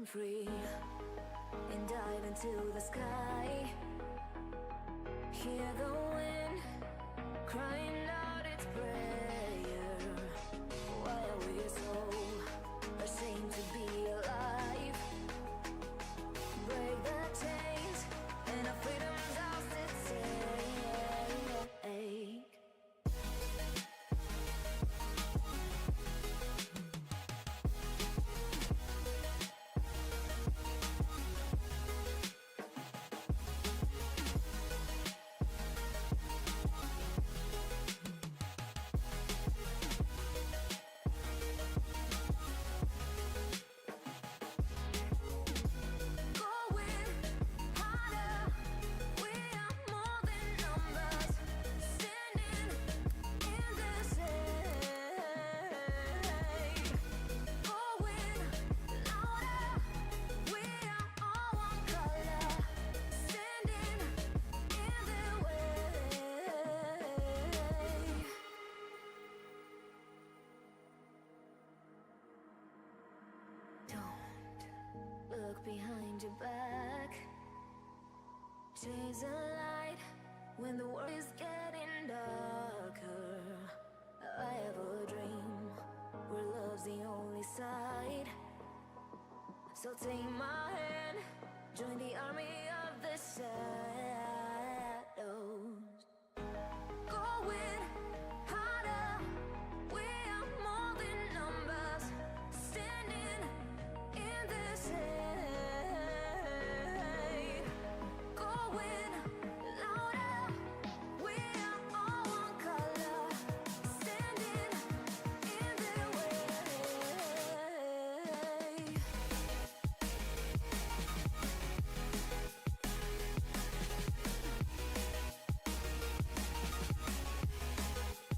free and dive into the sky. Hear the wind crying out its prayer. Why are we so ashamed to be alive? Break the chains and our freedom's ours to take. Look behind your back. Chase a light when the world is getting darker. I have a dream where love's the only side. So take my hand, join the army of the shadows. Going harder, we are more than numbers. Standing in this hate. Going louder, we are all one color. Standing in their way.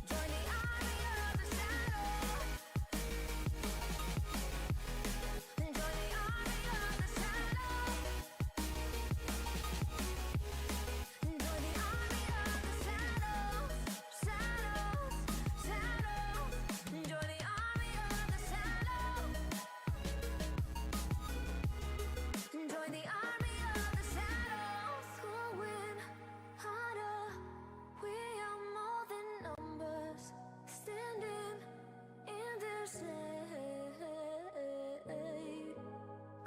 Join the army of the shadow. Join the army of the shadow. Join the army of the shadows. Shadows, shadows. Join the army of the shadows. Join the army of the shadows. Going harder, we are more than numbers. Standing in their shade.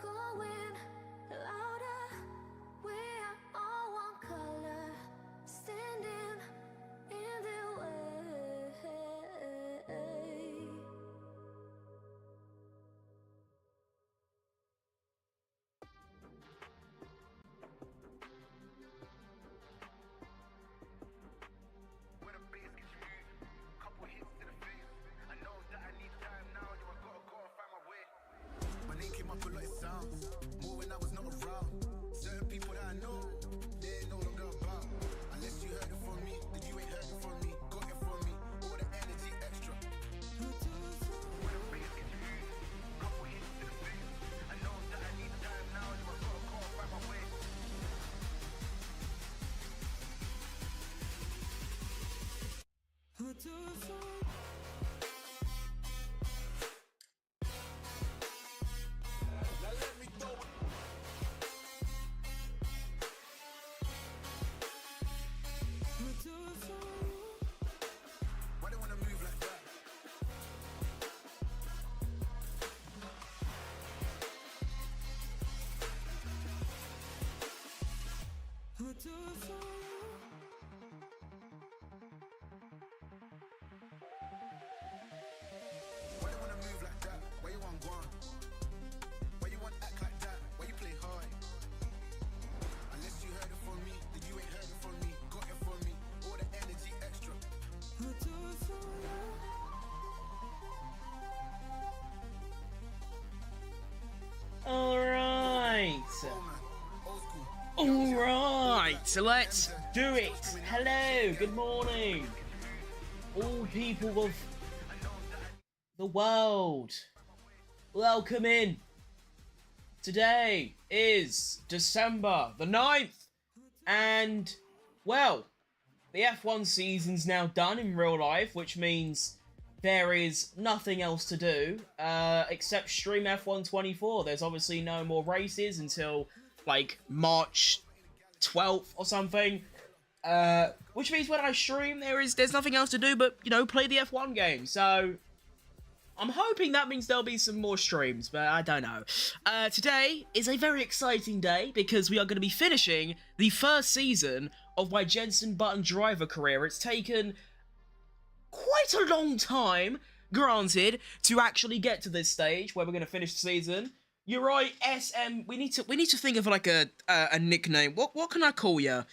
Going louder, we are all one color. Standing in their way. When the bass gets moved, couple hits to the face. I know that I need time now, yo, I gotta go and find my way. My name came up a lot, it sounds more when I was not around. Certain people that I know, they ain't no longer about. Unless you heard it from me, then you ain't heard it from me. Got it from me, all the energy extra. When the bass gets moved, couple hits to the face. I know that I need time now, yo, I gotta go and find my way. Now let me throw it. Why they wanna move like that? Why they wanna move like that? Why you want gone? Why you want act like that? Why you play hard? Unless you heard it from me, then you ain't heard it from me. Got it from me, all the energy extra. Alright. Oh man, old school. Alright, so let's do it. Hello, good morning. All people of the world. Welcome in. Today is December the 9th. And, well, the F1 season's now done in real life, which means there is nothing else to do except stream F1 24. There's obviously no more races until like March 12th or something. Which means when I stream, there's nothing else to do but, you know, play the F1 game. So I'm hoping that means there'll be some more streams, but I don't know. Today is a very exciting day because we are going to be finishing the first season of my Jenson Button driver career. It's taken quite a long time, granted, to actually get to this stage where we're going to finish the season. You're right, SM. We need to think of like a nickname. What can I call you?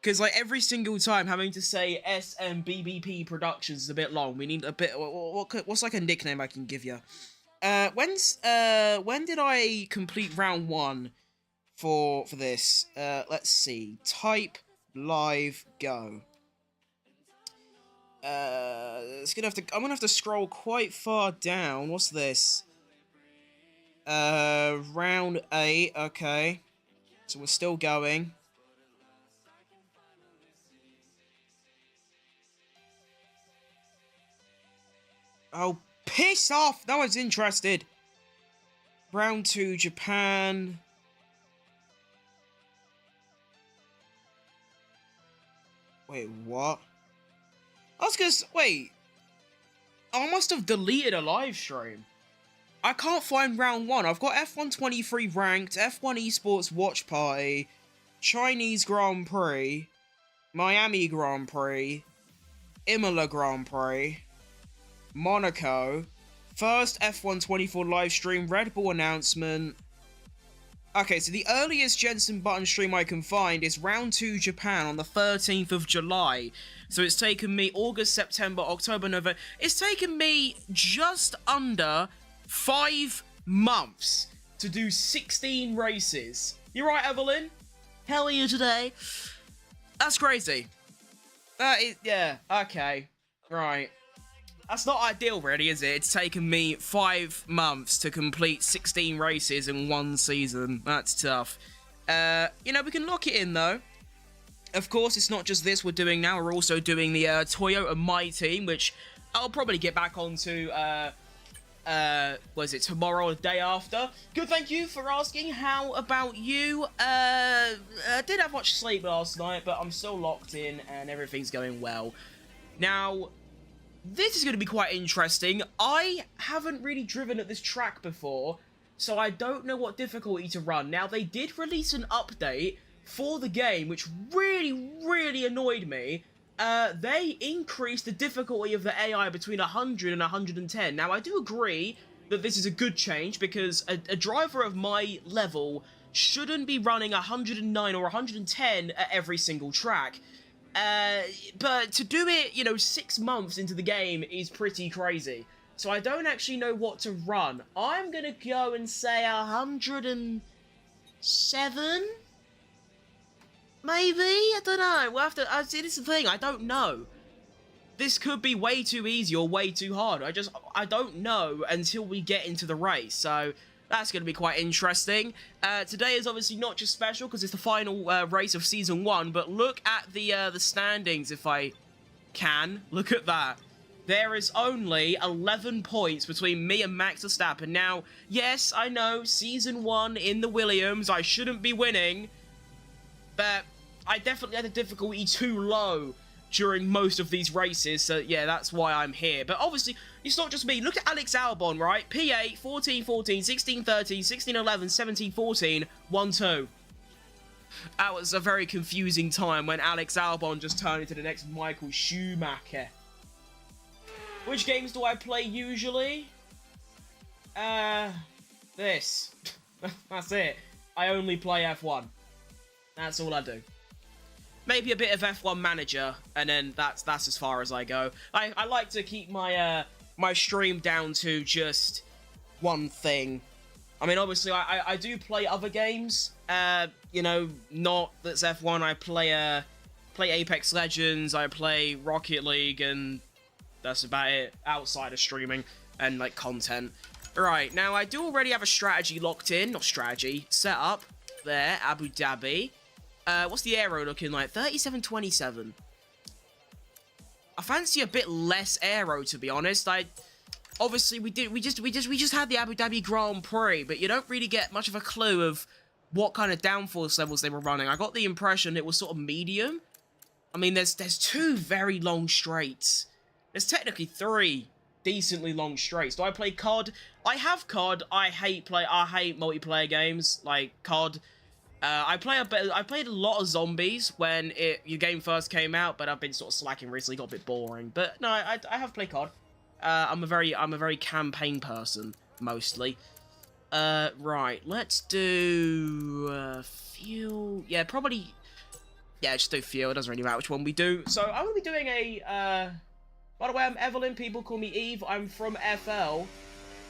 Because like every single time having to say SMBBP Productions is a bit long. We need a bit. What's like a nickname I can give you? When did I complete round 1 for this? Let's see. Type live go. I'm gonna have to scroll quite far down. What's this? Round 8. Okay, so we're still going. Oh, piss off! No one's interested. Round 2, Japan. Wait, what? I was gonna wait. I must have deleted a live stream. I can't find round 1. I've got F1 23 ranked, F1 esports watch party, Chinese Grand Prix, Miami Grand Prix, Imola Grand Prix, Monaco, first F1 24 live stream, Red Bull announcement. Okay, so the earliest Jenson Button stream I can find is round 2 Japan on the 13th of July. So it's taken me August, September, October, November. It's taken me just under 5 months to do 16 races. You right, Evelyn? How are you today? That's crazy. Yeah, okay. Right. That's not ideal, really, is it? It's taken me 5 months to complete 16 races in 1 season. That's tough. You know, we can lock it in, though. Of course, it's not just this we're doing now. We're also doing the Toyota My Team, which I'll probably get back onto, tomorrow or the day after. Good, thank you for asking. How about you? I didn't have much sleep last night, but I'm still locked in and everything's going well. Now, this is going to be quite interesting. I haven't really driven at this track before, so I don't know what difficulty to run. Now, they did release an update for the game, which really, really annoyed me. They increased the difficulty of the AI between 100 and 110. Now, I do agree that this is a good change, because a driver of my level shouldn't be running 109 or 110 at every single track. But to do it, you know, 6 months into the game is pretty crazy. So I don't actually know what to run. I'm gonna go and say 107? Maybe? I don't know. We'll have to... see, this is the thing. I don't know. This could be way too easy or way too hard. I don't know until we get into the race. So that's going to be quite interesting. Today is obviously not just special because it's the final race of Season 1, but look at the standings if I can. Look at that. There is only 11 points between me and Max Verstappen. Now, yes, I know, Season 1 in the Williams, I shouldn't be winning, but I definitely had the difficulty too low during most of these races, so yeah, that's why I'm here. But obviously, it's not just me. Look at Alex Albon, right? P8, 14-14, 16-13, 16-11, 17-14, 1-2. That was a very confusing time when Alex Albon just turned into the next Michael Schumacher. Which games do I play usually? This. That's it. I only play F1. That's all I do. Maybe a bit of F1 Manager, and then that's as far as I go. I like to keep my my stream down to just one thing. I mean, obviously, I do play other games. You know, not that's F1. I play Apex Legends. I play Rocket League, and that's about it. Outside of streaming and like content. Right now, I do already have a strategy locked in. Not strategy, set up there. Abu Dhabi. What's the aero looking like? 37.27. I fancy a bit less aero, to be honest. Obviously we just had the Abu Dhabi Grand Prix, but you don't really get much of a clue of what kind of downforce levels they were running. I got the impression it was sort of medium. I mean, there's 2 very long straights. There's technically 3 decently long straights. Do I play COD? I have COD. I hate multiplayer games like COD. I played a lot of zombies when your game first came out, but I've been sort of slacking recently. Got a bit boring. But no, I have played COD. I'm a very campaign person mostly. Right, let's do fuel. Yeah, probably. Yeah, just do fuel. It doesn't really matter which one we do. So I'm gonna be doing a. By the way, I'm Evelyn. People call me Eve. I'm from FL.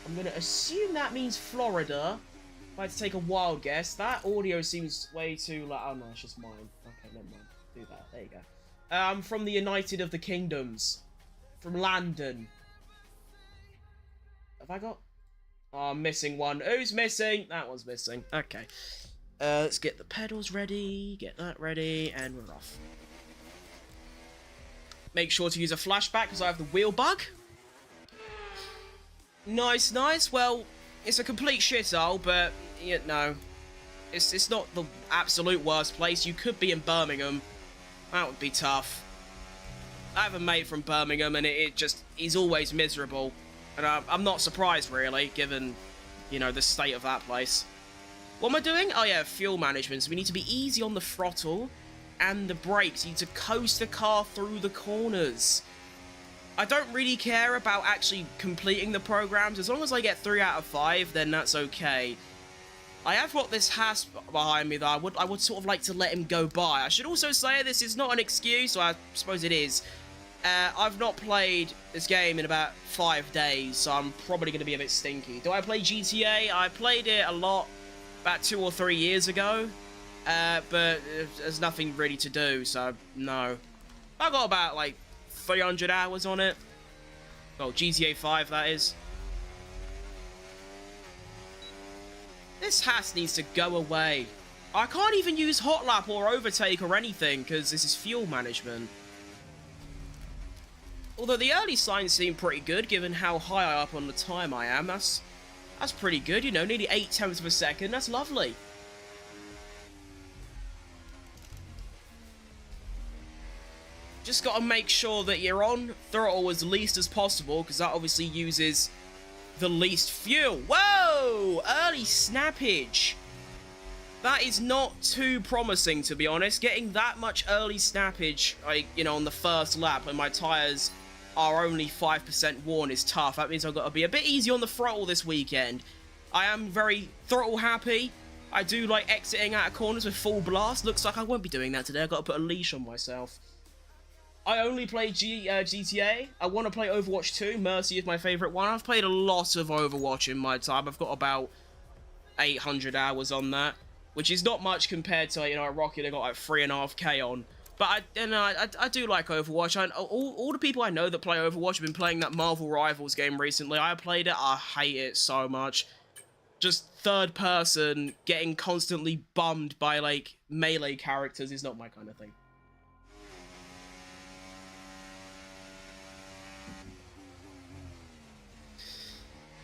I'm gonna assume that means Florida. If I had to take a wild guess, that audio seems way too loud. Oh no, it's just mine. Okay, never mind. Do that. There you go. I'm from the United of the Kingdoms. From London. Have I got? Oh, I'm missing one. Who's missing? That one's missing. Okay. Let's get the pedals ready. Get that ready, and we're off. Make sure to use a flashback because I have the wheel bug. Nice, nice. Well, it's a complete shithole, but you know, it's not the absolute worst place. You could be in Birmingham. That would be tough. I have a mate from Birmingham, and he's always miserable. And I'm not surprised, really, given, you know, the state of that place. What am I doing? Oh, yeah, fuel management. So we need to be easy on the throttle and the brakes. You need to coast the car through the corners. I don't really care about actually completing the programs. As long as I get 3 out of 5, then that's okay. I have got this Haas behind me that I would sort of like to let him go by. I should also say this is not an excuse, so I suppose it is. I've not played this game in about 5 days, so I'm probably going to be a bit stinky. Do I play GTA? I played it a lot about 2 or 3 years ago, but there's nothing really to do, so no. I got about like 300 hours on it. Well, GTA 5, that is. This Haas needs to go away. I can't even use hot lap or overtake or anything, because this is fuel management. Although the early signs seem pretty good, given how high up on the time I am. That's pretty good, you know, nearly 0.8 of a second. That's lovely. Just got to make sure that you're on throttle as least as possible, because that obviously uses the least fuel. Whoa! Early snappage. That is not too promising, to be honest. Getting that much early snappage, like, you know, on the first lap when my tyres are only 5% worn is tough. That means I've got to be a bit easy on the throttle this weekend. I am very throttle happy. I do like exiting out of corners with full blast. Looks like I won't be doing that today. I've got to put a leash on myself. I only play GTA. I want to play Overwatch 2. Mercy is my favourite one. I've played a lot of Overwatch in my time. I've got about 800 hours on that, which is not much compared to, you know, Rocket. I got like 3.5k on. But I do like Overwatch. All the people I know that play Overwatch have been playing that Marvel Rivals game recently. I played it. I hate it so much. Just third person, getting constantly bummed by, like, melee characters is not my kind of thing.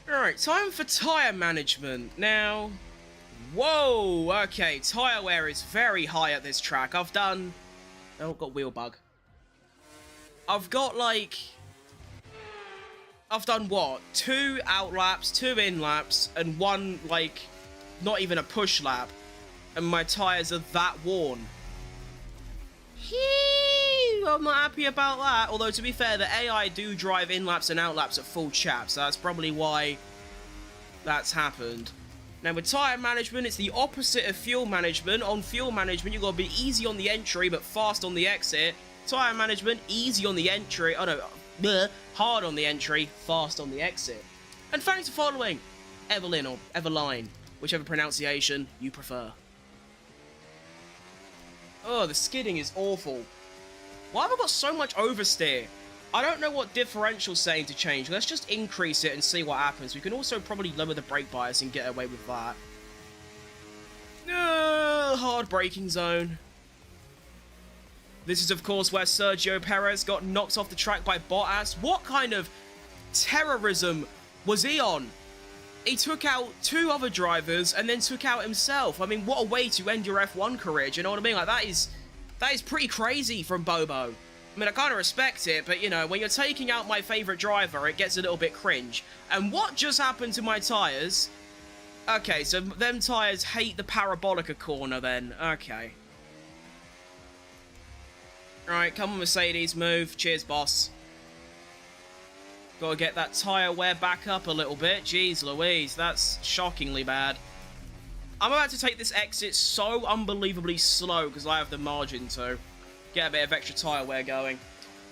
Alright, time for tyre management. Now, whoa, okay, tyre wear is very high at this track. I've done... Oh, got wheel bug. I've got, like... I've done, what? 2 out laps, 2 in laps, and 1, like, not even a push lap. And my tyres are that worn. I'm not happy about that. Although, to be fair, the AI do drive in laps and out laps at full chap, so that's probably why that's happened. Now, with tyre management, it's the opposite of fuel management. On fuel management, you've got to be easy on the entry, but fast on the exit. Tyre management, easy on the entry. Oh, no. Hard on the entry, fast on the exit. And thanks for following Evelyn or Eveline, whichever pronunciation you prefer. Oh, the skidding is awful. Why have I got so much oversteer? I don't know what differential's saying to change. Let's just increase it and see what happens. We can also probably lower the brake bias and get away with that. Hard braking zone. This is, of course, where Sergio Perez got knocked off the track by Bottas. What kind of terrorism was he on? He took out 2 other drivers and then took out himself. I mean, what a way to end your F1 career, do you know what I mean? Like, that is pretty crazy from Bobo. I mean, I kind of respect it, but, you know, when you're taking out my favourite driver, it gets a little bit cringe. And what just happened to my tyres? Okay, so them tyres hate the Parabolica corner then. Okay. Alright, come on, Mercedes, move. Cheers, boss. Gotta get that tyre wear back up a little bit. Jeez Louise, that's shockingly bad. I'm about to take this exit so unbelievably slow because I have the margin to get a bit of extra tyre wear going.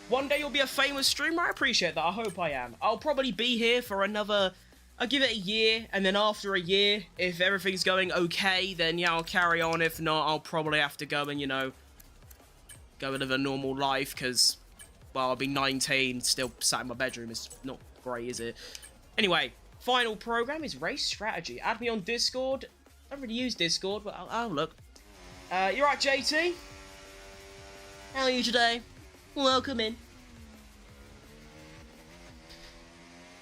One day you'll be a famous streamer. I appreciate that. I hope I am. I'll probably be here for another... I'll give it a year, and then after a year, if everything's going okay, then yeah, I'll carry on. If not, I'll probably have to go and, you know, go and live a normal life, because, well, I'll be 19, still sat in my bedroom. It's not great, is it? Anyway, final program is race strategy. Add me on Discord. I don't really use Discord, but I'll look. You're right, JT? How are you today? Welcome in.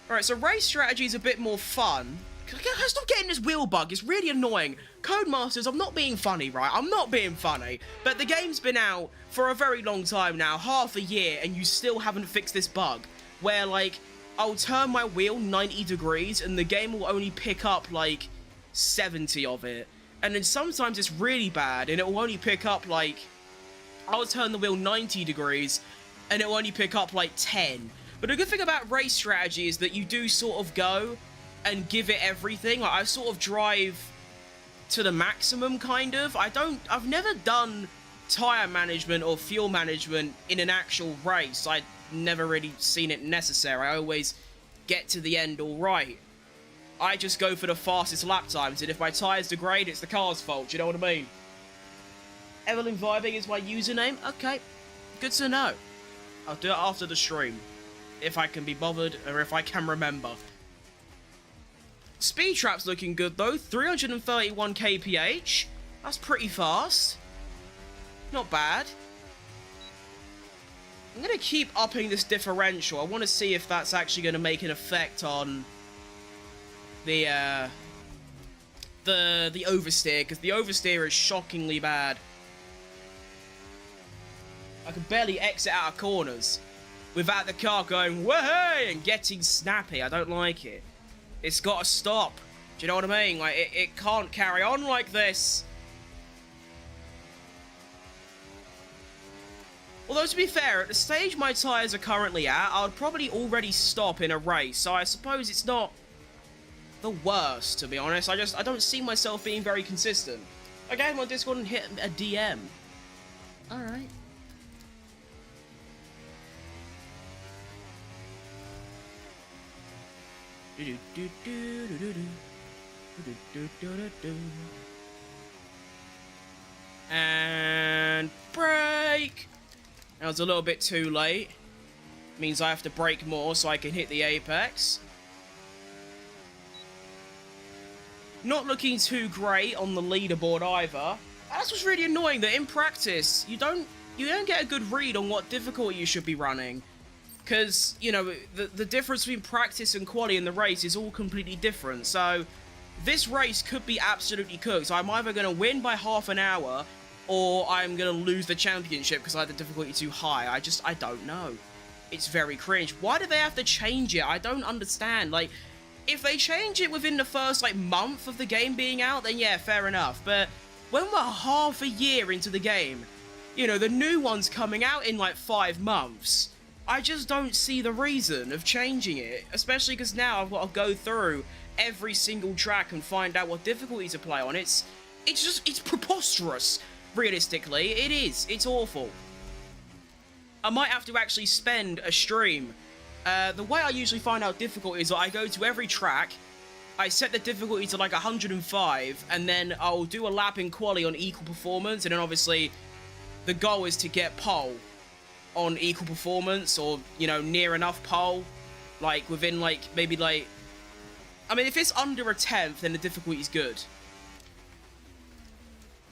Alright, so race strategy is a bit more fun. Stop getting this wheel bug, it's really annoying. Codemasters, I'm not being funny, right? I'm not being funny. But the game's been out for a very long time now, half a year, and you still haven't fixed this bug. Where, like, I'll turn my wheel 90 degrees, and the game will only pick up, like, 70 of it. And then sometimes it's really bad, and it will only pick up, like... I'll turn the wheel 90 degrees, and it will only pick up, like, 10. But the good thing about race strategy is that you do sort of go and give it everything. Like, I sort of drive to the maximum, kind of. I've never done tyre management or fuel management in an actual race. I've never really seen it necessary. I always get to the end all right. I just go for the fastest lap times, and if my tyres degrade, it's the car's fault. Do you know what I mean? Evelyn Vibing is my username. Okay, good to know. I'll do it after the stream. If I can be bothered, or if I can remember. Speed Trap's looking good, though. 331 kph. That's pretty fast. Not bad. I'm going to keep upping this differential. I want to see if that's actually going to make an effect on the oversteer, because the oversteer is shockingly bad. I can barely exit out of corners without the car going, way and getting snappy. I don't like it. It's got to stop. Do you know what I mean? Like, it can't carry on like this. Although, to be fair, at the stage my tyres are currently at, I would probably already stop in a race. So I suppose it's not the worst, to be honest. I don't see myself being very consistent. Okay, I'm on Discord and hit a DM. Alright. And brake. Now it's a little bit too late. Means I have to brake more so I can hit the apex. Not looking too great on the leaderboard either. That's what's really annoying, that in practice you don't get a good read on what difficulty you should be running. Because, you know, the difference between practice and quali in the race is all completely different. So, this race could be absolutely cooked. I'm either going to win by half an hour, or I'm going to lose the championship because I had the difficulty too high. I don't know. It's very cringe. Why do they have to change it? I don't understand. Like, if they change it within the first, like, month of the game being out, then yeah, fair enough. But when we're half a year into the game, you know, the new one's coming out in, like, 5 months. I just don't see the reason of changing it, especially because now I've got to go through every single track and find out what difficulty to play on. It's preposterous, realistically. It is. It's awful. I might have to actually spend a stream. The way I usually find out difficulty is that I go to every track, I set the difficulty to like 105, and then I'll do a lap in quali on equal performance, and then obviously the goal is to get pole on equal performance, or, you know, near enough pole, like within, like, maybe, like, I mean, if it's under a 10th, then the difficulty is good.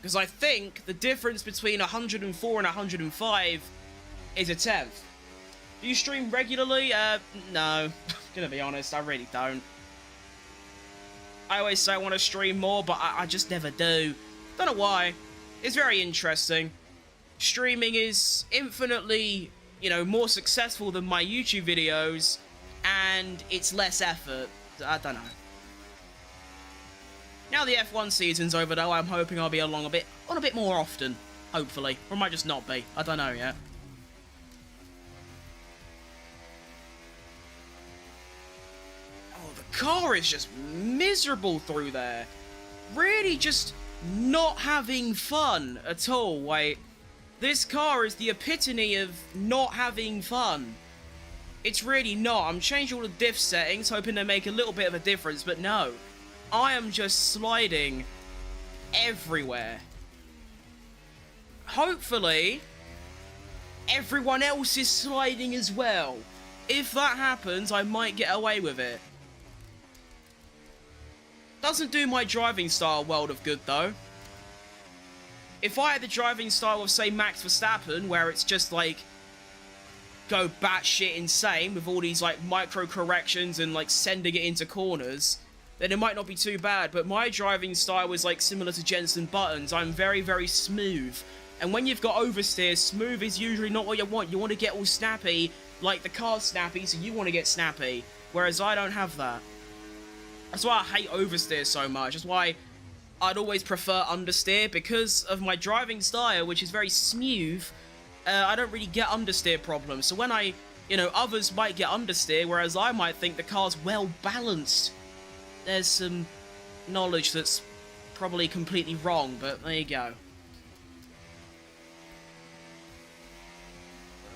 Because I think the difference between 104 and 105 is a tenth. Do you stream regularly? No. Gonna be honest, I really don't. I always say I want to stream more, but I just never do. Don't know why. It's very interesting. Streaming is infinitely, you know, more successful than my YouTube videos, and it's less effort. I don't know. Now the F1 season's over, though, I'm hoping I'll be on a bit more often. Hopefully. Or it might just not be. I don't know yet. Oh, the car is just miserable through there. Really just not having fun at all. Wait, this car is the epitome of not having fun. It's really not. I'm changing all the diff settings, hoping they make a little bit of a difference, but no. I am just sliding everywhere. Hopefully, everyone else is sliding as well. If that happens, I might get away with it. Doesn't do my driving style a world of good, though. If I had the driving style of, say, Max Verstappen, where it's just, like, go batshit insane with all these, like, micro corrections and, like, sending it into corners, then it might not be too bad. But my driving style is, like, similar to Jenson Button's. I'm very, very smooth. And when you've got oversteer, smooth is usually not what you want. You want to get all snappy, like the car's snappy, so you want to get snappy. Whereas I don't have that. That's why I hate oversteer so much. That's why I'd always prefer understeer, because of my driving style, which is very smooth. I don't really get understeer problems. So when others might get understeer, whereas I might think the car's well balanced. There's some knowledge that's probably completely wrong, but there you go.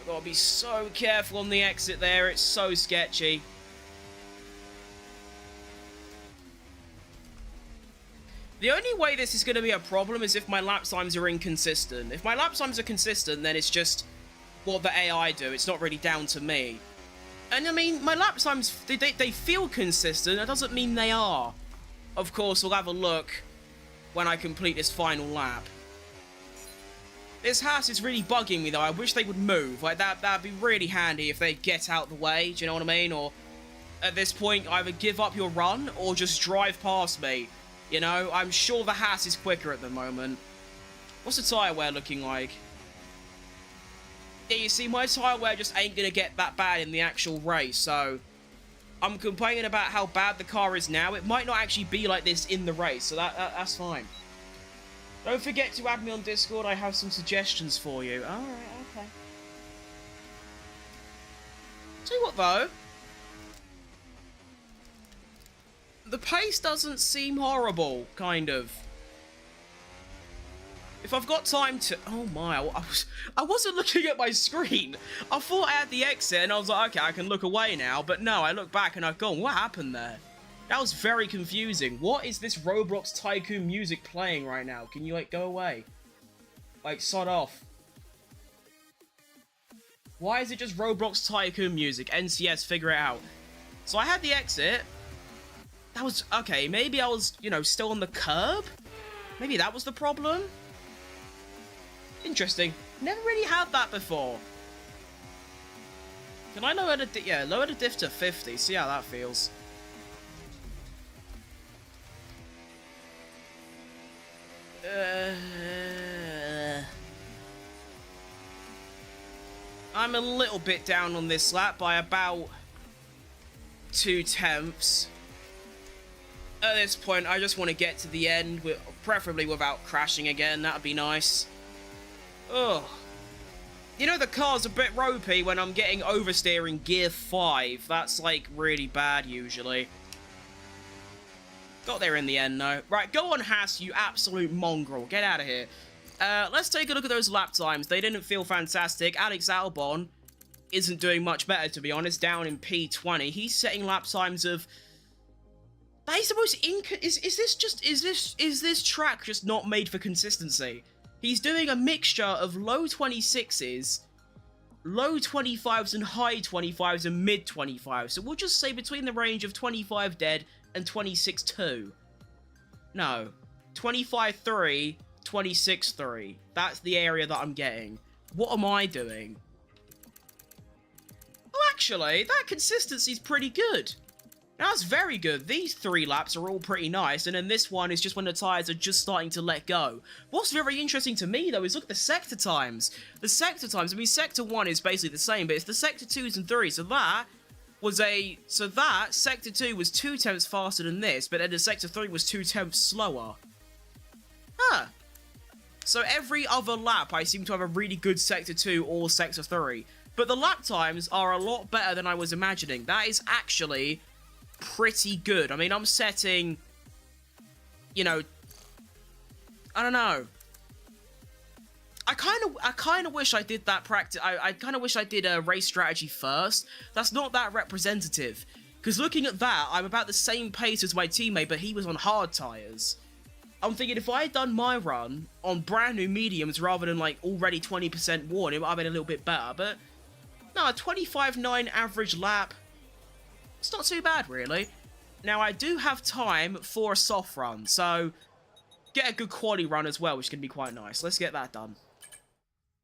I've got to be so careful on the exit there, it's so sketchy. The only way this is going to be a problem is if my lap times are inconsistent. If my lap times are consistent, then it's just what the AI do. It's not really down to me. And I mean, my lap times, they feel consistent. That doesn't mean they are. Of course, we'll have a look when I complete this final lap. This house is really bugging me, though. I wish they would move. Like, that'd be really handy if they get out the way. Do you know what I mean? Or, at this point, either give up your run or just drive past me. You know, I'm sure the Haas is quicker at the moment. What's the tyre wear looking like? Yeah, you see, my tyre wear just ain't gonna get that bad in the actual race, so I'm complaining about how bad the car is now. It might not actually be like this in the race, so that's fine. Don't forget to add me on Discord. I have some suggestions for you. Alright, okay. Tell you what, though. The pace doesn't seem horrible, kind of. If I've got time to... Oh my, I wasn't looking at my screen. I thought I had the exit and I was like, okay, I can look away now. But no, I look back and I've gone, what happened there? That was very confusing. What is this Roblox Tycoon music playing right now? Can you, like, go away? Like, sod off. Why is it just Roblox Tycoon music? NCS, figure it out. So I had the exit. That was... Okay, maybe I was, you know, still on the curb? Maybe that was the problem? Interesting. Never really had that before. Can I lower the... Yeah, lower the diff to 50. See how that feels. I'm a little bit down on this lap by about 0.2. At this point, I just want to get to the end, preferably without crashing again. That'd be nice. Ugh. You know, the car's a bit ropey when I'm getting oversteer in gear 5. That's, like, really bad, usually. Got there in the end, though. Right, go on, Haas, you absolute mongrel. Get out of here. Let's take a look at those lap times. They didn't feel fantastic. Alex Albon isn't doing much better, to be honest, down in P20. He's setting lap times of... That is the most is this track just not made for consistency? He's doing a mixture of low 26s, low 25s and high 25s and mid 25s. So we'll just say between the range of 25 dead and 26.2. No, 25.3 26.3. That's the area that I'm getting. What am I doing? Oh, actually, that consistency's pretty good. That's very good. These 3 laps are all pretty nice, and then this one is just when the tyres are just starting to let go. What's very interesting to me, though, is look at the sector times. The sector times, I mean, sector 1 is basically the same, but it's the sector 2s and 3s, so that was sector 2 was 2 tenths faster than this, but then the sector 3 was 2 tenths slower. Huh. So every other lap, I seem to have a really good sector 2 or sector 3. But the lap times are a lot better than I was imagining. That is actually pretty good. I mean, I'm setting, you know, I don't know. I kind of wish I did that practice. I kind of wish I did a race strategy first. That's not that representative. Because looking at that, I'm about the same pace as my teammate, but he was on hard tyres. I'm thinking if I had done my run on brand new mediums rather than like already 20% worn, it might have been a little bit better. But no, a 25.9 average lap. It's not too bad, really. Now, I do have time for a soft run, so get a good quali run as well, which is going to be quite nice. Let's get that done.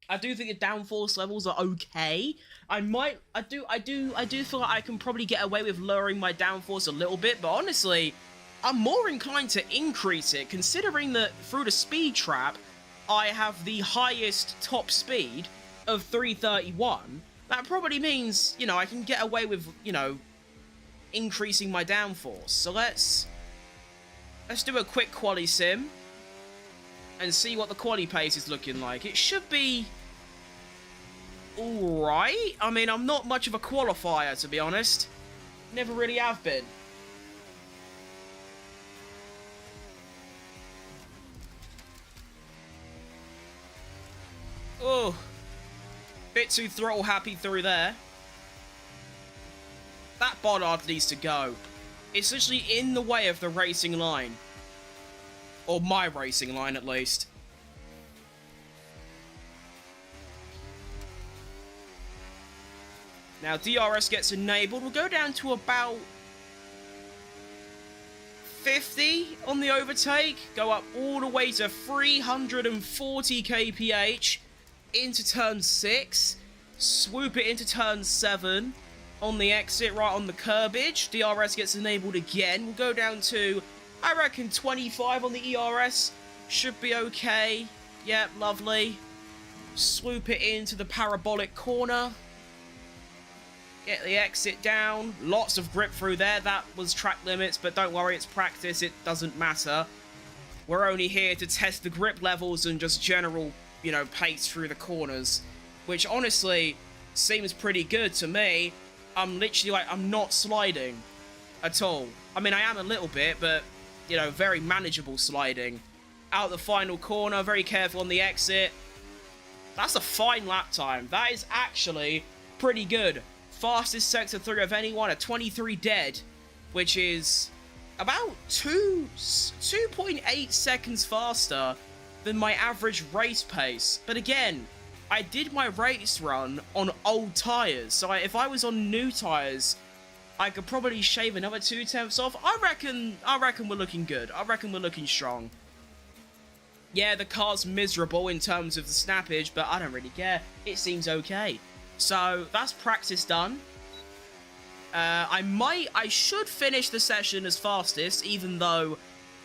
I do think the downforce levels are okay. I do feel like I can probably get away with lowering my downforce a little bit, but honestly, I'm more inclined to increase it, considering that through the speed trap, I have the highest top speed of 331. That probably means, you know, I can get away with, you know, increasing my downforce. So let's do a quick quali sim and see what the quali pace is looking like. It should be alright. I mean, I'm not much of a qualifier, to be honest. Never really have been. Oh, bit too throttle happy through there. That bollard needs to go. It's literally in the way of the racing line. Or my racing line, at least. Now, DRS gets enabled. We'll go down to about 50 on the overtake. Go up all the way to 340 kph into turn 6. Swoop it into turn 7. On the exit, right on the curbage. DRS gets enabled again. We'll go down to, I reckon, 25 on the ERS. Should be okay. Yep, lovely. Swoop it into the parabolic corner. Get the exit down. Lots of grip through there. That was track limits, but don't worry, it's practice. It doesn't matter. We're only here to test the grip levels and just general, you know, pace through the corners. Which, honestly, seems pretty good to me. I'm literally like, I'm not sliding at all. I mean, I am a little bit, but, you know, very manageable sliding. Out the final corner, very careful on the exit. That's a fine lap time. That is actually pretty good. Fastest sector 3 of anyone, a 23 dead, which is about 2.8 seconds faster than my average race pace. But again, I did my race run on old tyres, so if I was on new tyres, I could probably shave another 2 tenths off. I reckon we're looking good. I reckon we're looking strong. Yeah, the car's miserable in terms of the snappage, but I don't really care. It seems okay. So, that's practice done. I should finish the session as fastest, even though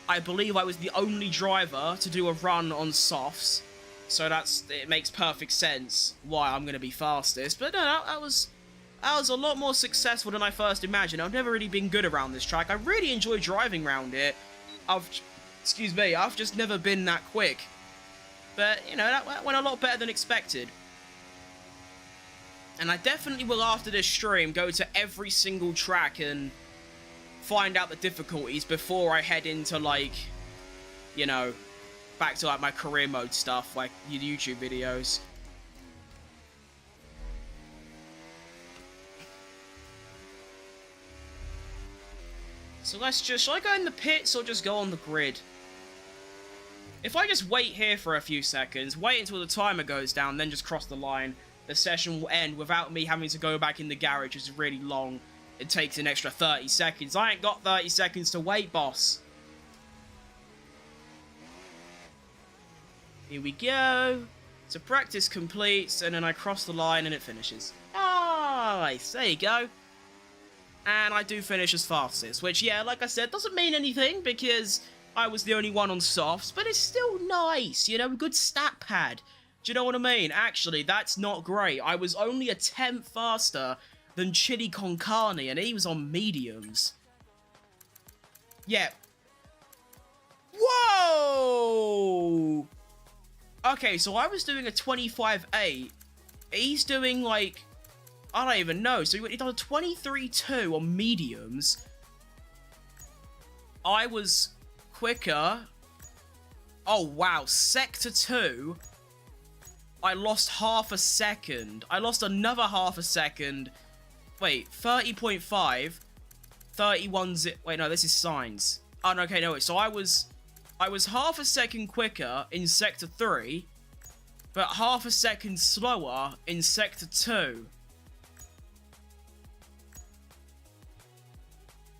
I believe I was the only driver to do a run on softs. So it makes perfect sense why I'm going to be fastest. But no, that was a lot more successful than I first imagined. I've never really been good around this track. I really enjoy driving around it. I've just never been that quick. But, you know, that went a lot better than expected. And I definitely will, after this stream, go to every single track and find out the difficulties before I head into, like, you know, back to, like, my career mode stuff, like YouTube videos. So shall I go in the pits or just go on the grid? If I just wait here for a few seconds, wait until the timer goes down, then just cross the line, the session will end without me having to go back in the garage, which is really long. It takes an extra 30 seconds. I ain't got 30 seconds to wait, boss. Here we go. So practice completes, and then I cross the line and it finishes. Nice. There you go. And I do finish as fastest, which, yeah, like I said, doesn't mean anything because I was the only one on softs, but it's still nice, you know, a good stat pad. Do you know what I mean? Actually, that's not great. I was only a tenth faster than Chili Con Carne, and he was on mediums. Yeah. Whoa! Okay, so I was doing a 25.8. He's doing, like, I don't even know. So he done a 23.2 on mediums. I was quicker. Oh, wow. Sector 2. I lost half a second. I lost another half a second. Wait, 30.5. 31... Wait, no, this is signs. Oh, no, okay, no, wait. So I was half a second quicker in Sector 3, but half a second slower in Sector 2.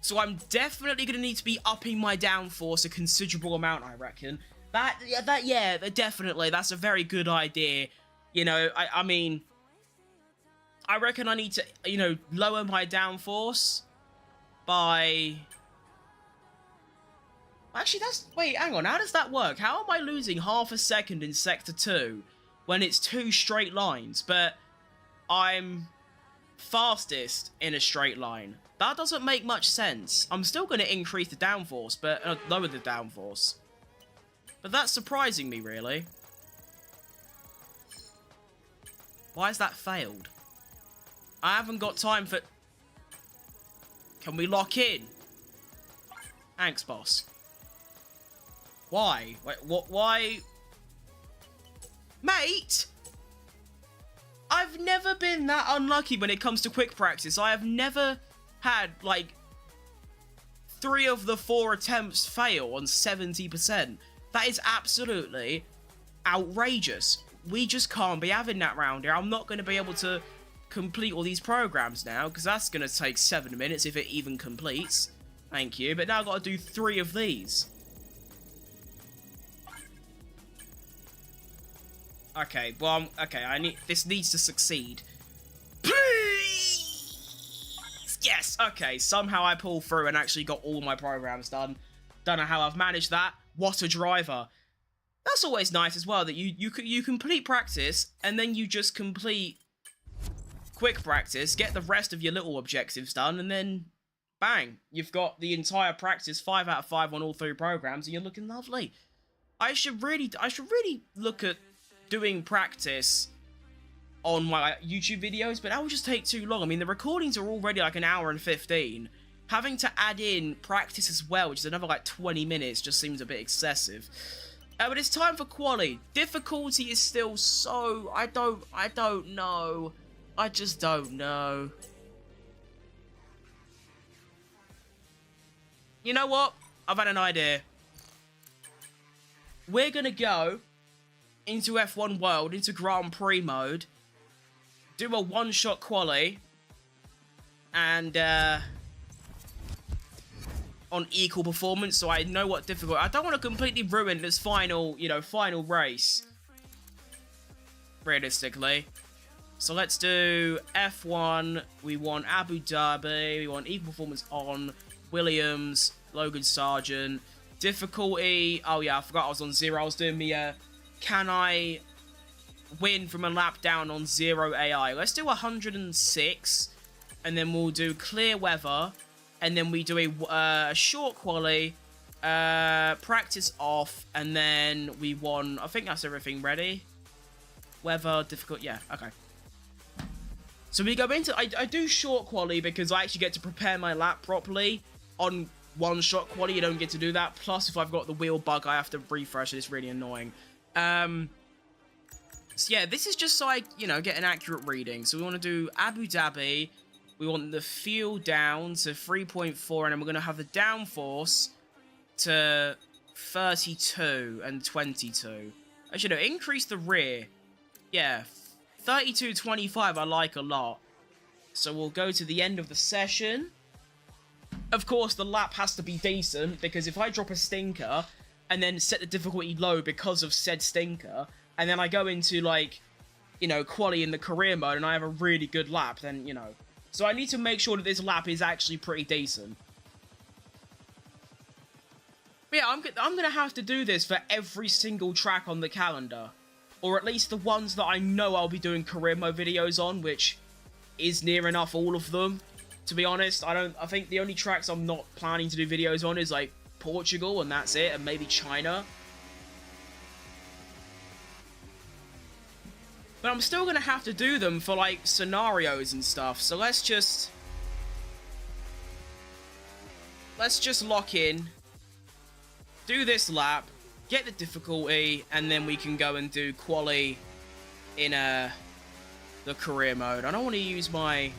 So I'm definitely going to need to be upping my downforce a considerable amount, I reckon. Yeah, definitely. That's a very good idea. You know, I mean, I reckon I need to, you know, lower my downforce by... Actually, wait, hang on. How does that work? How am I losing half a second in Sector 2 when it's 2 straight lines, but I'm fastest in a straight line? That doesn't make much sense. I'm still going to increase the downforce, but lower the downforce. But that's surprising me, really. Why has that failed? I haven't got time for... Can we lock in? Thanks, boss. Why? Wait, what? Why? Mate! I've never been that unlucky when it comes to quick practice. I have never had, like, 3 of the 4 attempts fail on 70%. That is absolutely outrageous. We just can't be having that round here. I'm not going to be able to complete all these programs now, because that's going to take 7 minutes if it even completes. Thank you. But now I've got to do 3 of these. Okay, well, okay, this needs to succeed. Please! Yes, okay, somehow I pulled through and actually got all my programs done. Don't know how I've managed that. What a driver. That's always nice as well, that you complete practice, and then you just complete quick practice, get the rest of your little objectives done, and then, bang, you've got the entire practice 5 out of 5 on all 3 programs, and you're looking lovely. I should really look at doing practice on my YouTube videos, but that will just take too long. I mean, the recordings are already like an hour and 15. Having to add in practice as well, which is another like 20 minutes, just seems a bit excessive. But it's time for quali. Difficulty is still so... I don't know. I just don't know. You know what? I've had an idea. We're gonna go into F1 World, into Grand Prix mode, do a one-shot quali, and on equal performance, so I know what difficult. I don't want to completely ruin this final, you know, final race, realistically. So let's do F1, we want Abu Dhabi, we want equal performance on Williams, Logan Sargent, difficulty, oh yeah, I forgot I was on 0, I was doing the, can I win from a lap down on 0 AI? Let's do 106, and then we'll do clear weather, and then we do a short quali, practice off, and then we want, I think that's everything ready. Weather, difficult, yeah, okay. So we go into, I do short quali because I actually get to prepare my lap properly. On one-shot quali, you don't get to do that. Plus, if I've got the wheel bug, I have to refresh it. It's really annoying. So yeah, this is just so I, you know, get an accurate reading. So we want to do Abu Dhabi. We want the fuel down to 3.4, and then we're going to have the downforce to 32 and 22. Actually, no, increase the rear. Yeah, 32.25 I like a lot. So we'll go to the end of the session. Of course, the lap has to be decent, because if I drop a stinker, and then set the difficulty low because of said stinker, and then I go into, like, you know, quali in the career mode, and I have a really good lap, then, you know. So I need to make sure that this lap is actually pretty decent. But yeah, I'm gonna have to do this for every single track on the calendar. Or at least the ones that I know I'll be doing career mode videos on, which is near enough all of them. To be honest, I think the only tracks I'm not planning to do videos on is, like, Portugal, and that's it, and maybe China. But I'm still gonna have to do them for, like, scenarios and stuff, so let's just lock in, do this lap, get the difficulty, and then we can go and do quali in the career mode. I don't want to use my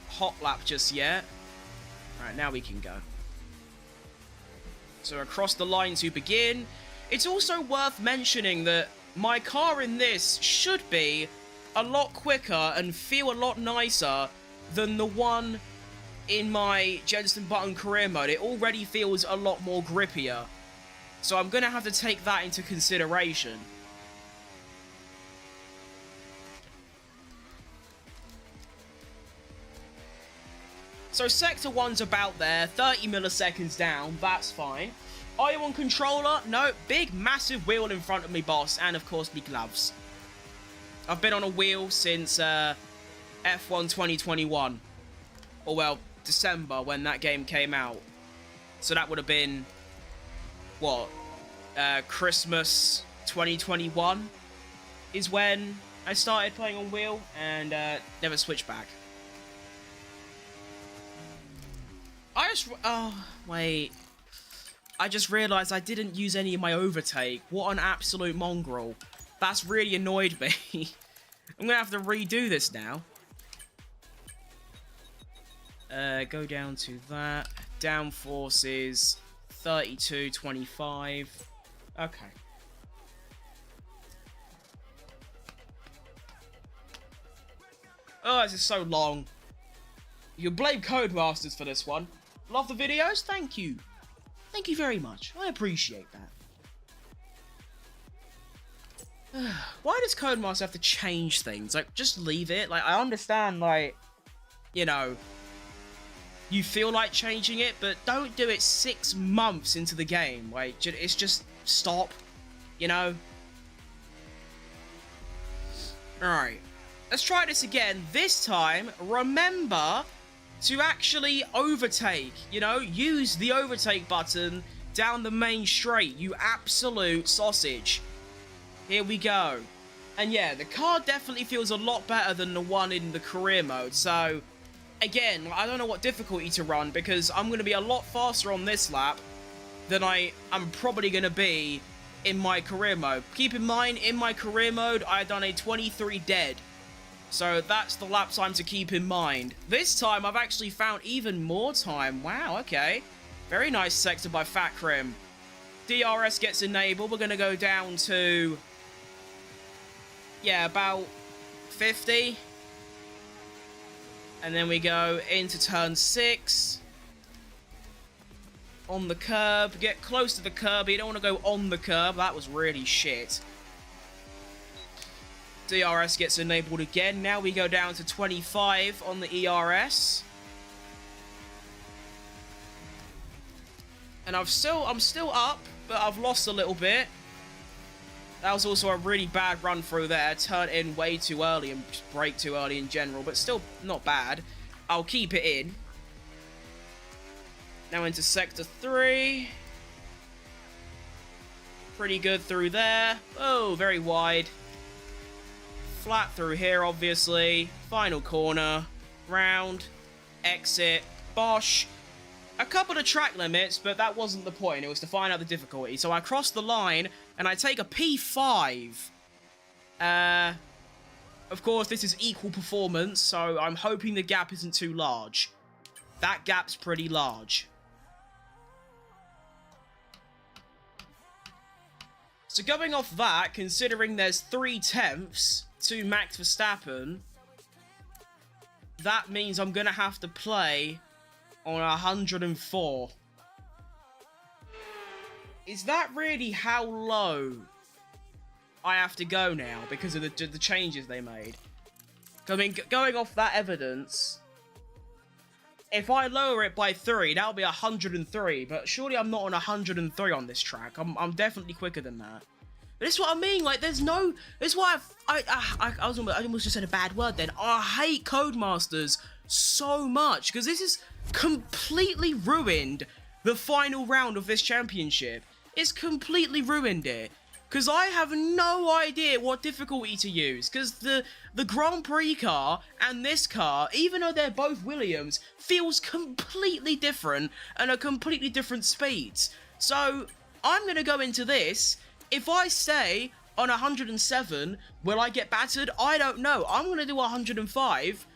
hot lap just yet. Alright, now we can go. So across the line to begin. It's also worth mentioning that my car in this should be a lot quicker and feel a lot nicer than the one in my Jenson Button career mode. It already feels a lot more grippier. So I'm going to have to take that into consideration. So Sector 1's about there, 30 milliseconds down, that's fine. Are you on controller? No, big massive wheel in front of me, boss, and of course me gloves. I've been on a wheel since F1 2021. Or well, December when that game came out. So that would have been, what, Christmas 2021 is when I started playing on wheel and never switched back. Wait. I just realised I didn't use any of my overtake. What an absolute mongrel. That's really annoyed me. I'm gonna have to redo this now. Go down to that. Downforce is 32.25. Okay. Oh, this is so long. You can blame Codemasters for this one. Love the videos? Thank you. Thank you very much. I appreciate that. Why does Codemasters have to change things? Like, just leave it. Like, I understand, like, you know, you feel like changing it, but don't do it 6 months into the game. Like, it's just stop, you know? Alright. Let's try this again. This time, remember to actually overtake, you know, use the overtake button down the main straight, you absolute sausage. Here we go. And yeah, the car definitely feels a lot better than the one in the career mode, so again, I don't know what difficulty to run because I'm going to be a lot faster on this lap than I'm probably going to be in my career mode. Keep in mind, in my career mode, I had done a 23 dead. So that's the lap time to keep in mind. This time, I've actually found even more time. Wow, okay. Very nice sector by Fat Crim. DRS gets enabled. We're going to go down to, yeah, about 50. And then we go into turn 6. On the curb. Get close to the curb. You don't want to go on the curb. That was really shit. DRS gets enabled again. Now we go down to 25 on the ERS. And I'm still up, but I've lost a little bit. That was also a really bad run through there. Turn in way too early and just brake too early in general, but still not bad. I'll keep it in. Now into Sector 3. Pretty good through there. Oh, very wide. Flat through here, obviously. Final corner. Round. Exit. Bosh. A couple of track limits, but that wasn't the point. It was to find out the difficulty. So I cross the line, and I take a P5. Of course, this is equal performance, so I'm hoping the gap isn't too large. That gap's pretty large. So going off that, considering there's 3/10 to Max Verstappen, that means I'm going to have to play on 104. Is that really how low I have to go now because of the changes they made? I mean, going off that evidence, if I lower it by 3, that'll be 103. But surely I'm not on 103 on this track. I'm definitely quicker than that. But this is what I mean. Like, there's no. This is why I almost just said a bad word then. I hate Codemasters so much because this has completely ruined the final round of this championship. It's completely ruined it. Because I have no idea what difficulty to use. Because the Grand Prix car and this car, even though they're both Williams, feels completely different and are completely different speeds. So, I'm going to go into this. If I stay on 107, will I get battered? I don't know. I'm going to do 105,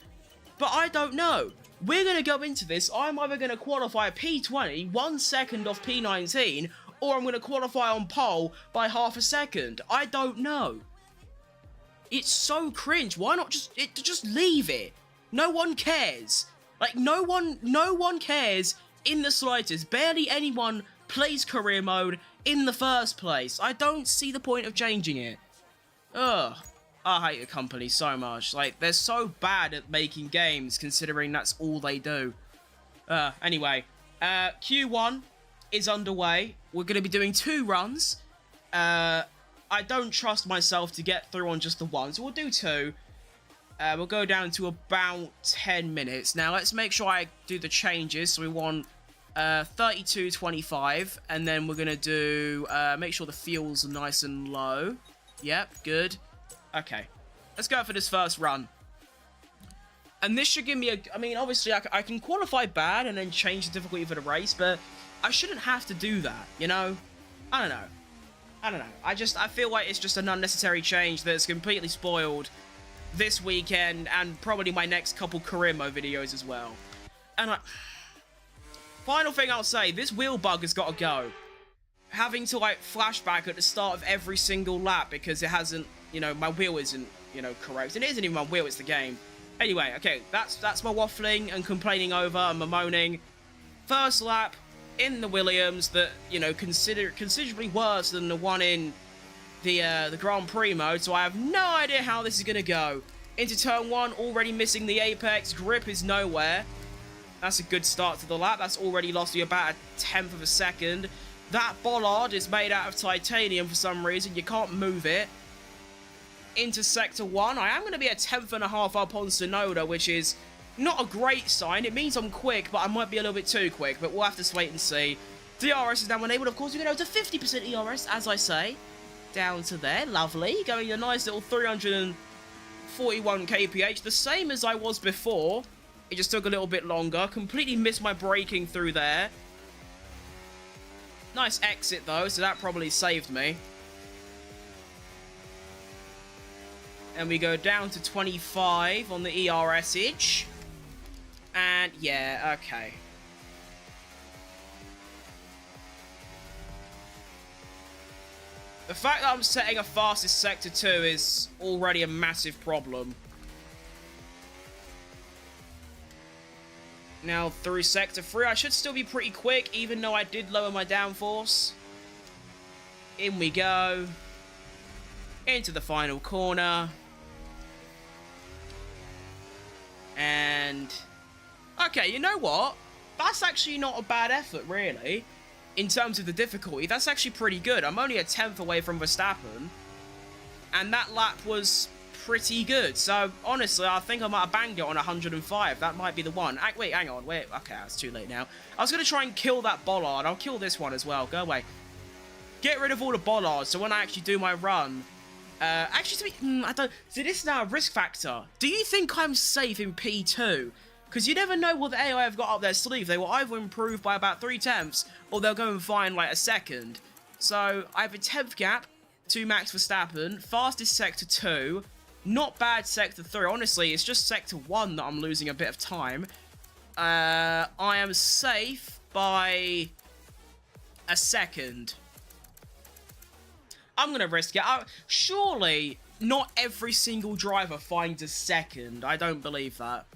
but I don't know. We're going to go into this. I'm either going to qualify P20, 1 second off P19, or I'm going to qualify on pole by half a second. I don't know. It's so cringe. Why not just leave it? No one cares. Like, no one cares in the slightest. Barely anyone plays career mode in the first place. I don't see the point of changing it. Ugh. I hate the company so much. Like, they're so bad at making games, considering that's all they do. Anyway. Q1 is underway. We're going to be doing 2 runs. I don't trust myself to get through on just the one, so we'll do 2. We'll go down to about 10 minutes. Now, let's make sure I do the changes. So we want 32.25, and then we're going to do, make sure the fuel's nice and low. Yep, good. Okay, let's go for this first run. And this should give me I mean, obviously, I can qualify bad and then change the difficulty for the race, but I shouldn't have to do that, you know? I don't know. I feel like it's just an unnecessary change that's completely spoiled this weekend and probably my next couple career mode videos as well. And final thing I'll say, this wheel bug has got to go. Having to, like, flashback at the start of every single lap because it hasn't, you know, my wheel isn't, you know, correct. And it isn't even my wheel, it's the game. Anyway, okay, that's my waffling and complaining over and moaning. First lap in the Williams that, you know, considerably worse than the one in the Grand Prix mode, so I have no idea how this is going to go. Into turn 1, already missing the apex, grip is nowhere. That's a good start to the lap. That's already lost me about 1/10 of a second. That bollard is made out of titanium for some reason. You can't move it. Into Sector 1. I am going to be 1/10.5 up on Sonoda, which is not a great sign. It means I'm quick, but I might be a little bit too quick. But we'll have to wait and see. DRS is now enabled. Of course, we're going to go to 50% ERS, as I say. Down to there. Lovely. Going a nice little 341 kph. The same as I was before. It just took a little bit longer. Completely missed my braking through there. Nice exit, though, so that probably saved me. And we go down to 25 on the ERS-age. And, yeah, okay. The fact that I'm setting a fastest Sector 2 is already a massive problem. Now through Sector 3, I should still be pretty quick, even though I did lower my downforce. In we go. Into the final corner. And... okay, you know what? That's actually not a bad effort, really. In terms of the difficulty, that's actually pretty good. I'm only 1/10 away from Verstappen. And that lap was pretty good. So, honestly, I think I might have banged it on 105. That might be the one. Wait, hang on. Wait, okay, it's too late now. I was going to try and kill that bollard. I'll kill this one as well. Go away. Get rid of all the bollards, so when I actually do my run... actually, I don't... see, this is now a risk factor. Do you think I'm safe in P2? Because you never know what the AI have got up their sleeve. They will either improve by about 3/10, or they'll go and find, like, a second. So, I have a 10th gap to Max Verstappen. Fastest Sector 2. Not bad Sector 3. Honestly, it's just Sector 1 that I'm losing a bit of time. I am safe by a second. I'm going to risk it. Surely, not every single driver finds a second. I don't believe that.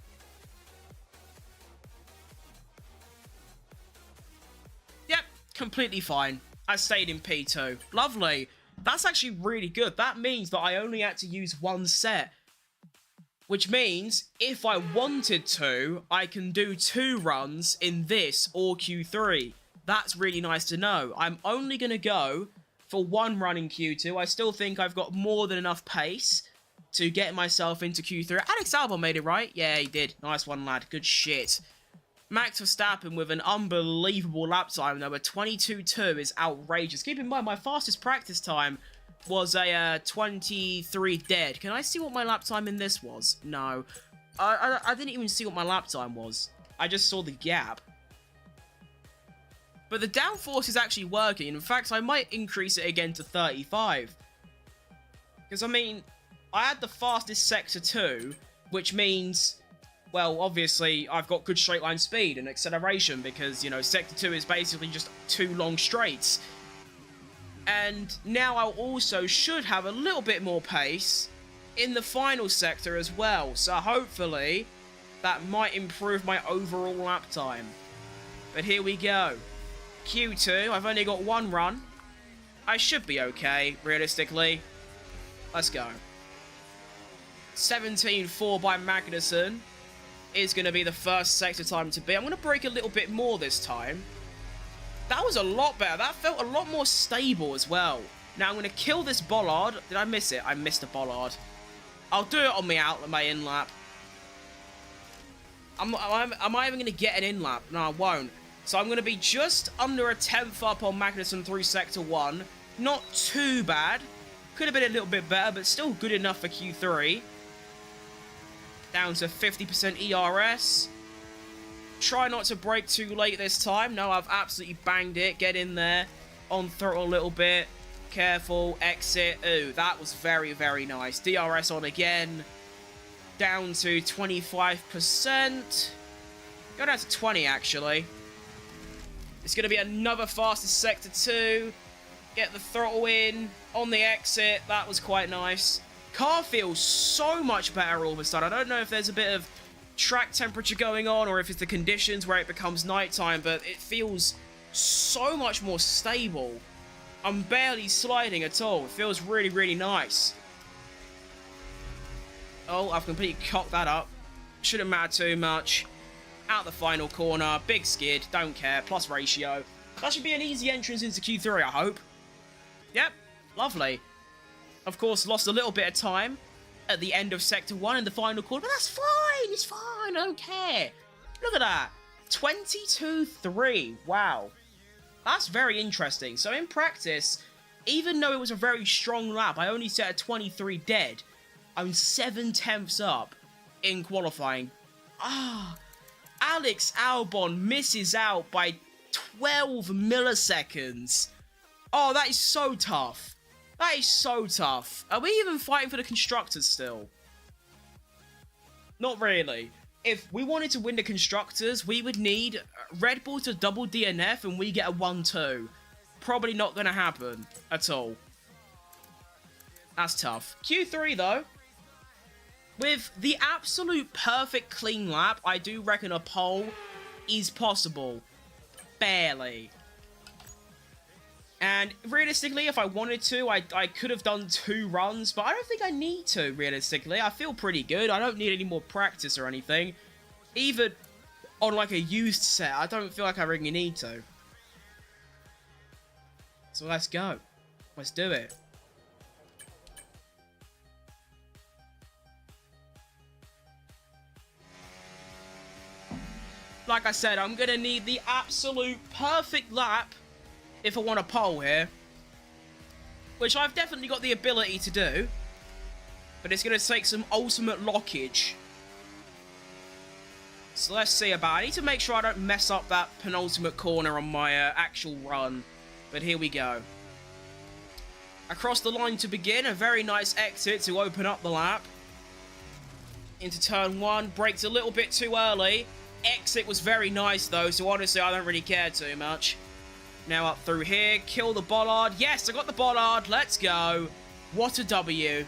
Yep, completely fine. I stayed in P2. Lovely. That's actually really good. That means that I only had to use one set. Which means, if I wanted to, I can do 2 runs in this or Q3. That's really nice to know. I'm only going to go for 1 run in Q2. I still think I've got more than enough pace to get myself into Q3. Alex Albon made it, right? Yeah, he did. Nice one, lad. Good shit. Max Verstappen with an unbelievable lap time, though. A 22.2 is outrageous. Keep in mind, my fastest practice time was a 23 dead. Can I see what my lap time in this was? No. I didn't even see what my lap time was. I just saw the gap. But the downforce is actually working. In fact, I might increase it again to 35. Because, I mean, I had the fastest Sector 2, which means, well, obviously, I've got good straight line speed and acceleration because, you know, Sector 2 is basically just 2 long straights. And now I also should have a little bit more pace in the final sector as well. So hopefully that might improve my overall lap time. But here we go. Q2, I've only got 1 run. I should be okay, realistically. Let's go. 17.4 by Magnussen is going to be the first sector time to be. I'm going to brake a little bit more this time. That was a lot better. That felt a lot more stable as well. Now I'm going to kill this bollard. Did I miss it? I missed a bollard. I'll do it on my in-lap. Am I even going to get an in-lap? No, I won't. So I'm going to be just under a 10th up on Magnussen through Sector 1. Not too bad. Could have been a little bit better, but still good enough for Q3. Down to 50% ERS. Try not to brake too late this time. No, I've absolutely banged it. Get in there. On throttle a little bit. Careful. Exit. Ooh, that was very, very nice. DRS on again. Down to 25%. Go down to 20, actually. It's going to be another fastest Sector 2. Get the throttle in. On the exit. That was quite nice. Car feels so much better all of a sudden. I don't know if there's a bit of track temperature going on or if it's the conditions where it becomes nighttime, but it feels so much more stable. I'm barely sliding at all. It feels really, really nice. Oh, I've completely cocked that up. Shouldn't matter too much. Out the final corner. Big skid. Don't care. Plus ratio. That should be an easy entrance into Q3, I hope. Yep. Lovely. Of course, lost a little bit of time at the end of Sector 1 in the final corner, but that's fine. It's fine. I don't care. Look at that. 22.3. Wow. That's very interesting. So in practice, even though it was a very strong lap, I only set a 23 dead. I'm 7/10ths up in qualifying. Alex Albon misses out by 12 milliseconds. Oh, that is so tough. That is so tough. Are we even fighting for the constructors still? Not really. If we wanted to win the constructors, we would need Red Bull to double DNF and we get a 1-2. Probably not going to happen at all. That's tough. Q3 though. With the absolute perfect clean lap, I do reckon a pole is possible. Barely. And realistically, if I wanted to, I could have done 2 runs, but I don't think I need to, realistically. I feel pretty good. I don't need any more practice or anything. Even on, like, a used set, I don't feel like I really need to. So let's go. Let's do it. Like I said, I'm going to need the absolute perfect lap if I want a pole here. Which I've definitely got the ability to do. But it's going to take some ultimate lockage. So let's see about it. I need to make sure I don't mess up that penultimate corner on my actual run. But here we go. Across the line to begin. A very nice exit to open up the lap. Into turn 1. Braked a little bit too early. Exit was very nice though, so honestly I don't really care too much. Now up through here, kill the bollard. Yes, I got the bollard. Let's go. What a W.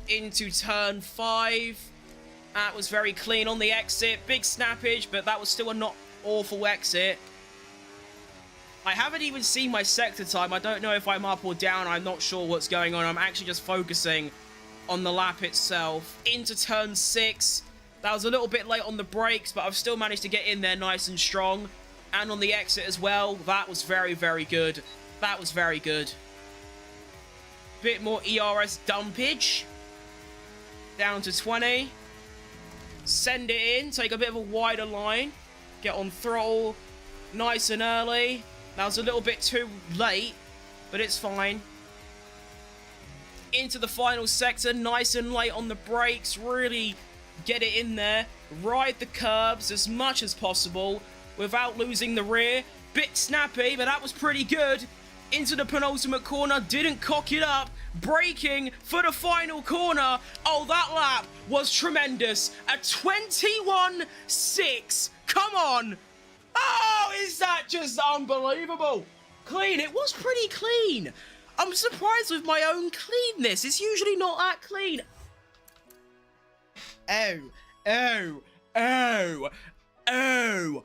Into turn 5. That was very clean on the exit. Big snappage, but that was still a not awful exit. I haven't even seen my sector time. I don't know if I'm up or down. I'm not sure what's going on. I'm actually just focusing on the lap itself. Into turn 6. That was a little bit late on the brakes, but I've still managed to get in there nice and strong. And on the exit as well. That was very, very good. That was very good. Bit more ERS dumpage. Down to 20. Send it in. Take a bit of a wider line. Get on throttle. Nice and early. That was a little bit too late, but it's fine. Into the final sector, nice and late on the brakes, really get it in there. Ride the curbs as much as possible without losing the rear. Bit snappy, but that was pretty good. Into the penultimate corner, didn't cock it up. Braking for the final corner. Oh, that lap was tremendous. A 21.6. Come on. Oh, is that just unbelievable? Clean. It was pretty clean. I'm surprised with my own cleanness. It's usually not that clean. Oh, oh, oh, oh,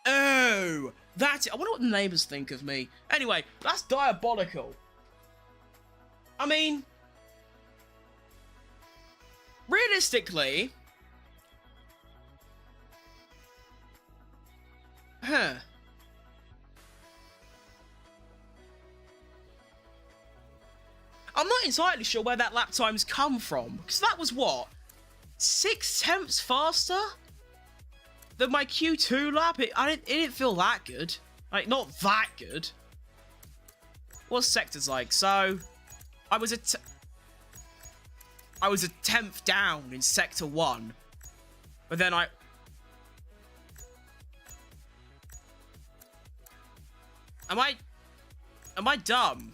oh. That's it. I wonder what the neighbours think of me. Anyway, that's diabolical. I mean, realistically... Huh. I'm not entirely sure where that lap time's come from, because that was what? 6/10 faster than my Q2 lap? It didn't feel that good. Like, not that good. What's sectors like? So, I was a 10th down in sector 1, but then Am I dumb?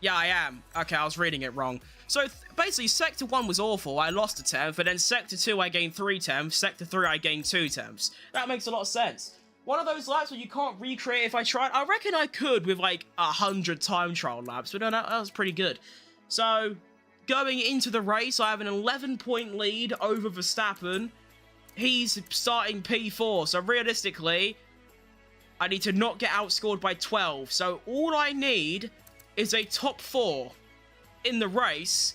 Yeah, I am. Okay, I was reading it wrong. So, basically, Sector 1 was awful. I lost a 10th, but then Sector 2, I gained 3 tenths. Sector 3, I gained 2 tenths. That makes a lot of sense. One of those laps where you can't recreate if I tried. I reckon I could with, like, 100 time trial laps, but no, that was pretty good. So, going into the race, I have an 11-point lead over Verstappen. He's starting P4, so realistically, I need to not get outscored by 12. So all I need is a top 4 in the race,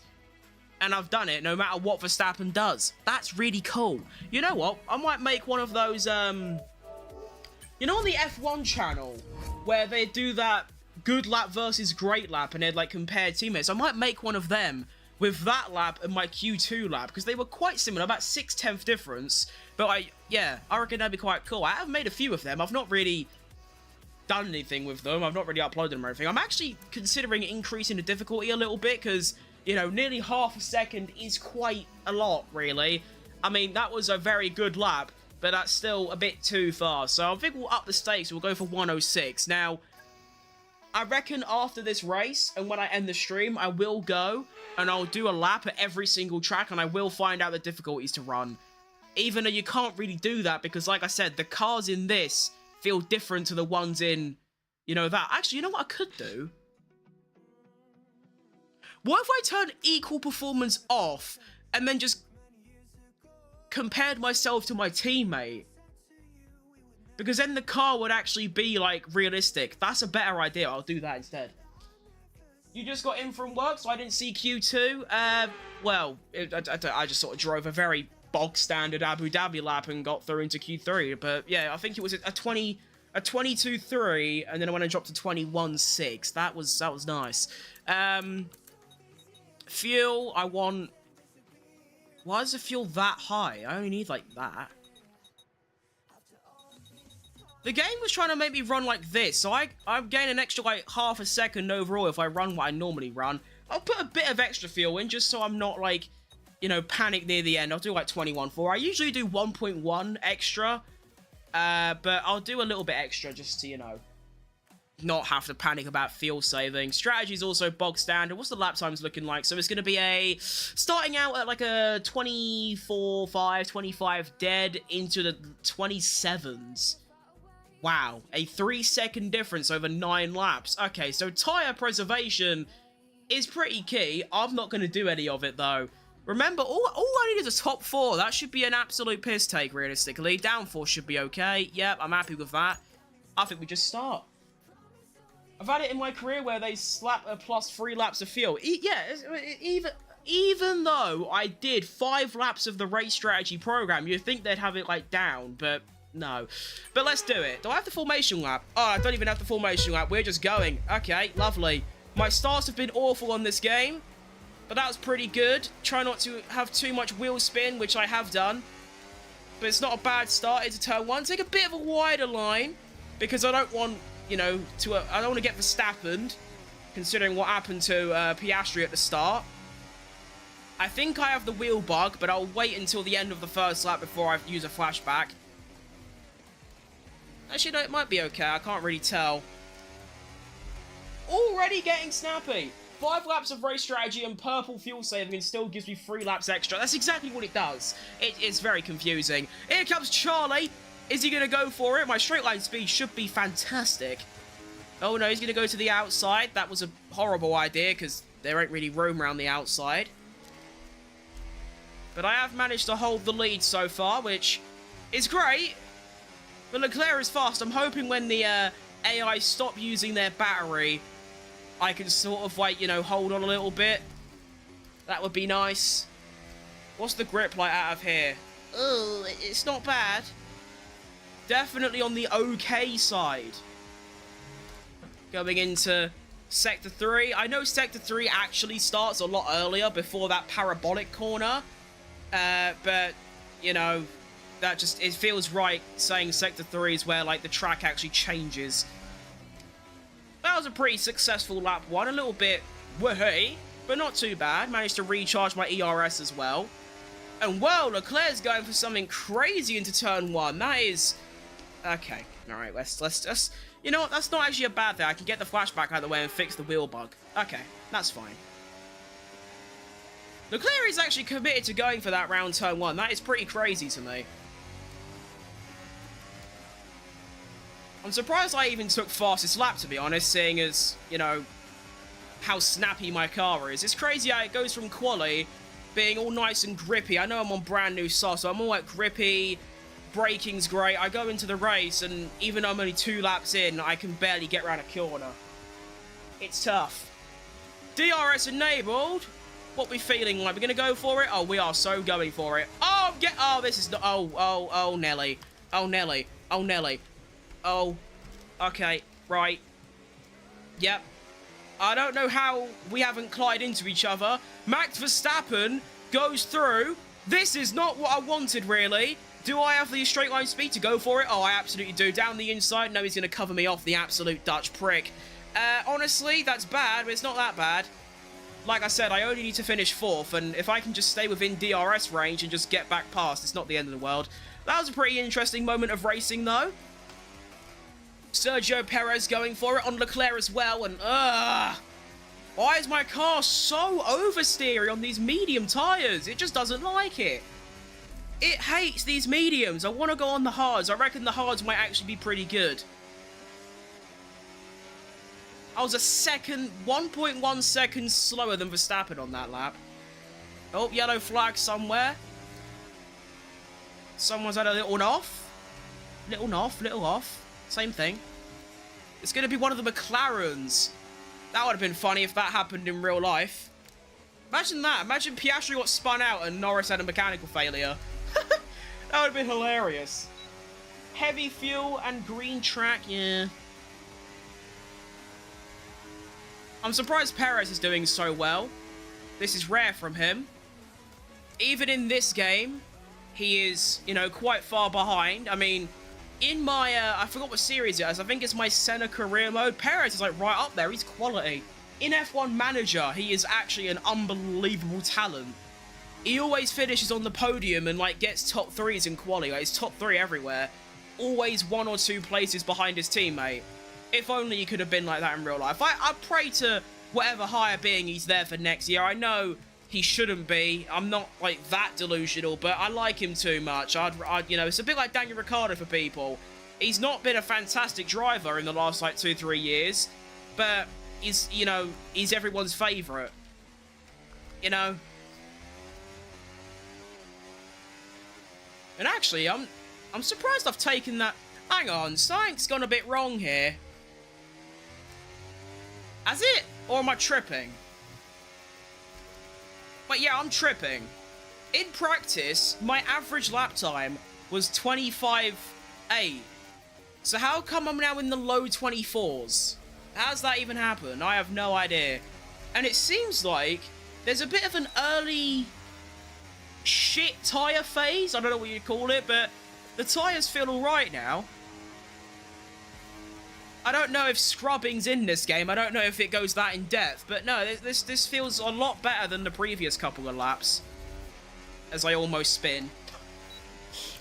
and I've done it no matter what Verstappen does. That's really cool. You know what? I might make one of those, you know, on the F1 channel, where they do that good lap versus great lap, and they'd, like, compare teammates. I might make one of them with that lap and my Q2 lap, because they were quite similar, about 6/10 difference, but I reckon that'd be quite cool. I have made a few of them. I've not really done anything with them. I've not really uploaded them or anything. I'm actually considering increasing the difficulty a little bit, because, you know, nearly half a second is quite a lot, really. I mean, that was a very good lap, but that's still a bit too fast, so I think we'll up the stakes. We'll go for 106. Now, I reckon after this race, and when I end the stream, I will go and I'll do a lap at every single track, and I will find out the difficulties to run. Even though you can't really do that, because like I said, the cars in this feel different to the ones in, you know, that. Actually, you know what I could do? What if I turn equal performance off, and then just compared myself to my teammate? Because then the car would actually be, like, realistic. That's a better idea. I'll do that instead. You just got in from work, so I didn't see Q2. Well, I just sort of drove a very bog-standard Abu Dhabi lap and got through into Q3. But, yeah, I think it was a 22.3, and then when I dropped to 21.6. That was nice. Fuel, I want... Why is the fuel that high? I only need, like, that. The game was trying to make me run like this, so I'm getting an extra, like, half a second overall if I run what I normally run. I'll put a bit of extra fuel in, just so I'm not, like, you know, panic near the end. I'll do, like, 21.4. I usually do 1.1 extra, but I'll do a little bit extra just to, you know, not have to panic about fuel saving. Strategy's also bog standard. What's the lap times looking like? So it's going to be starting out at, like, a 24.5, 25 dead into the 27s. Wow, a 3-second difference over 9 laps. Okay, so tyre preservation is pretty key. I'm not going to do any of it, though. Remember, all I need is a top 4. That should be an absolute piss take, realistically. Downforce should be okay. Yep, I'm happy with that. I think we just start. I've had it in my career where they slap a plus 3 laps of fuel. Even though I did 5 laps of the race strategy program, you'd think they'd have it, like, down, but no. But let's do it. Do I have the formation lap? Oh, I don't even have the formation lap. We're just going. Okay, lovely. My starts have been awful on this game, but that was pretty good. Try not to have too much wheel spin, which I have done. But it's not a bad start into turn 1. Take a bit of a wider line, because I don't want, you know, I don't want to get Verstappen, considering what happened to Piastri at the start. I think I have the wheel bug, but I'll wait until the end of the first lap before I use a flashback. Actually, no, it might be okay. I can't really tell. Already getting snappy. 5 laps of race strategy and purple fuel saving and still gives me 3 laps extra. That's exactly what it does. It's very confusing. Here comes Charlie. Is he going to go for it? My straight line speed should be fantastic. Oh no, he's going to go to the outside. That was a horrible idea because there ain't really room around the outside. But I have managed to hold the lead so far, which is great. But Leclerc is fast. I'm hoping when the AI stop using their battery, I can sort of, like, you know, hold on a little bit. That would be nice. What's the grip like out of here? Oh, it's not bad. Definitely on the okay side. Going into Sector 3. I know Sector 3 actually starts a lot earlier before that parabolic corner. But, you know, that just, it feels right saying Sector 3 is where, like, the track actually changes. That was a pretty successful lap 1. A little bit woohoo, but not too bad. Managed to recharge my ERS as well. And, well, Leclerc's going for something crazy into turn 1. That is... Okay, alright, let's... You know what, that's not actually a bad thing. I can get the flashback out of the way and fix the wheel bug. Okay, that's fine. Leclerc is actually committed to going for that round turn 1. That is pretty crazy to me. I'm surprised I even took fastest lap, to be honest, seeing as, you know, how snappy my car is. It's crazy how it goes from quali being all nice and grippy. I know I'm on brand new sauce, so I'm all like grippy, braking's great. I go into the race, and even though I'm only 2 laps in, I can barely get around a corner. It's tough. DRS enabled. What we feeling like? We're gonna go for it? Oh, we are so going for it. Oh, this is not... Oh, Nelly. Oh, Nelly. Oh, Nelly. Oh, okay, right. Yep. I don't know how we haven't collided into each other. Max Verstappen goes through. This is not what I wanted, really. Do I have the straight line speed to go for it? Oh, I absolutely do. Down the inside. No, he's going to cover me off, the absolute Dutch prick. Honestly, that's bad, but it's not that bad. Like I said, I only need to finish 4th, and if I can just stay within DRS range and just get back past, it's not the end of the world. That was a pretty interesting moment of racing, though. Sergio Perez going for it on Leclerc as well, and why is my car so oversteery on these medium tyres? It just doesn't like it. It hates these mediums. I want to go on the hards. I reckon the hards might actually be pretty good. I was a second, 1.1 seconds slower than Verstappen on that lap. Oh, yellow flag somewhere. Someone's had a little off. Little off. Same thing. It's going to be one of the McLarens. That would have been funny if that happened in real life. Imagine that. Imagine Piastri got spun out and Norris had a mechanical failure. That would have been hilarious. Heavy fuel and green track, yeah. I'm surprised Perez is doing so well. This is rare from him. Even in this game, he is, you know, quite far behind. I mean... In my, I forgot what series it is. I think it's my Senna career mode. Perez is, like, right up there. He's quality. In F1 Manager, he is actually an unbelievable talent. He always finishes on the podium and, like, gets top 3s in quali. Like, he's top 3 everywhere. Always 1 or 2 places behind his teammate. If only he could have been like that in real life. I pray to whatever higher being he's there for next year. I know he shouldn't be. I'm not, like, that delusional, but I like him too much. I'd you know, it's a bit like Daniel Ricciardo for people. He's not been a fantastic driver in the last, like, 2-3 years, but he's, you know, he's everyone's favourite. You know? And actually, I'm surprised I've taken that. Hang on, something's gone a bit wrong here. Has it? Or am I tripping? But yeah, I'm tripping. In practice, my average lap time was 25.8. So how come I'm now in the low 24s? How's that even happen? I have no idea. And it seems like there's a bit of an early shit tyre phase. I don't know what you'd call it, but the tyres feel alright now. I don't know if scrubbing's in this game. I don't know if it goes that in depth. But no, this feels a lot better than the previous couple of laps. As I almost spin.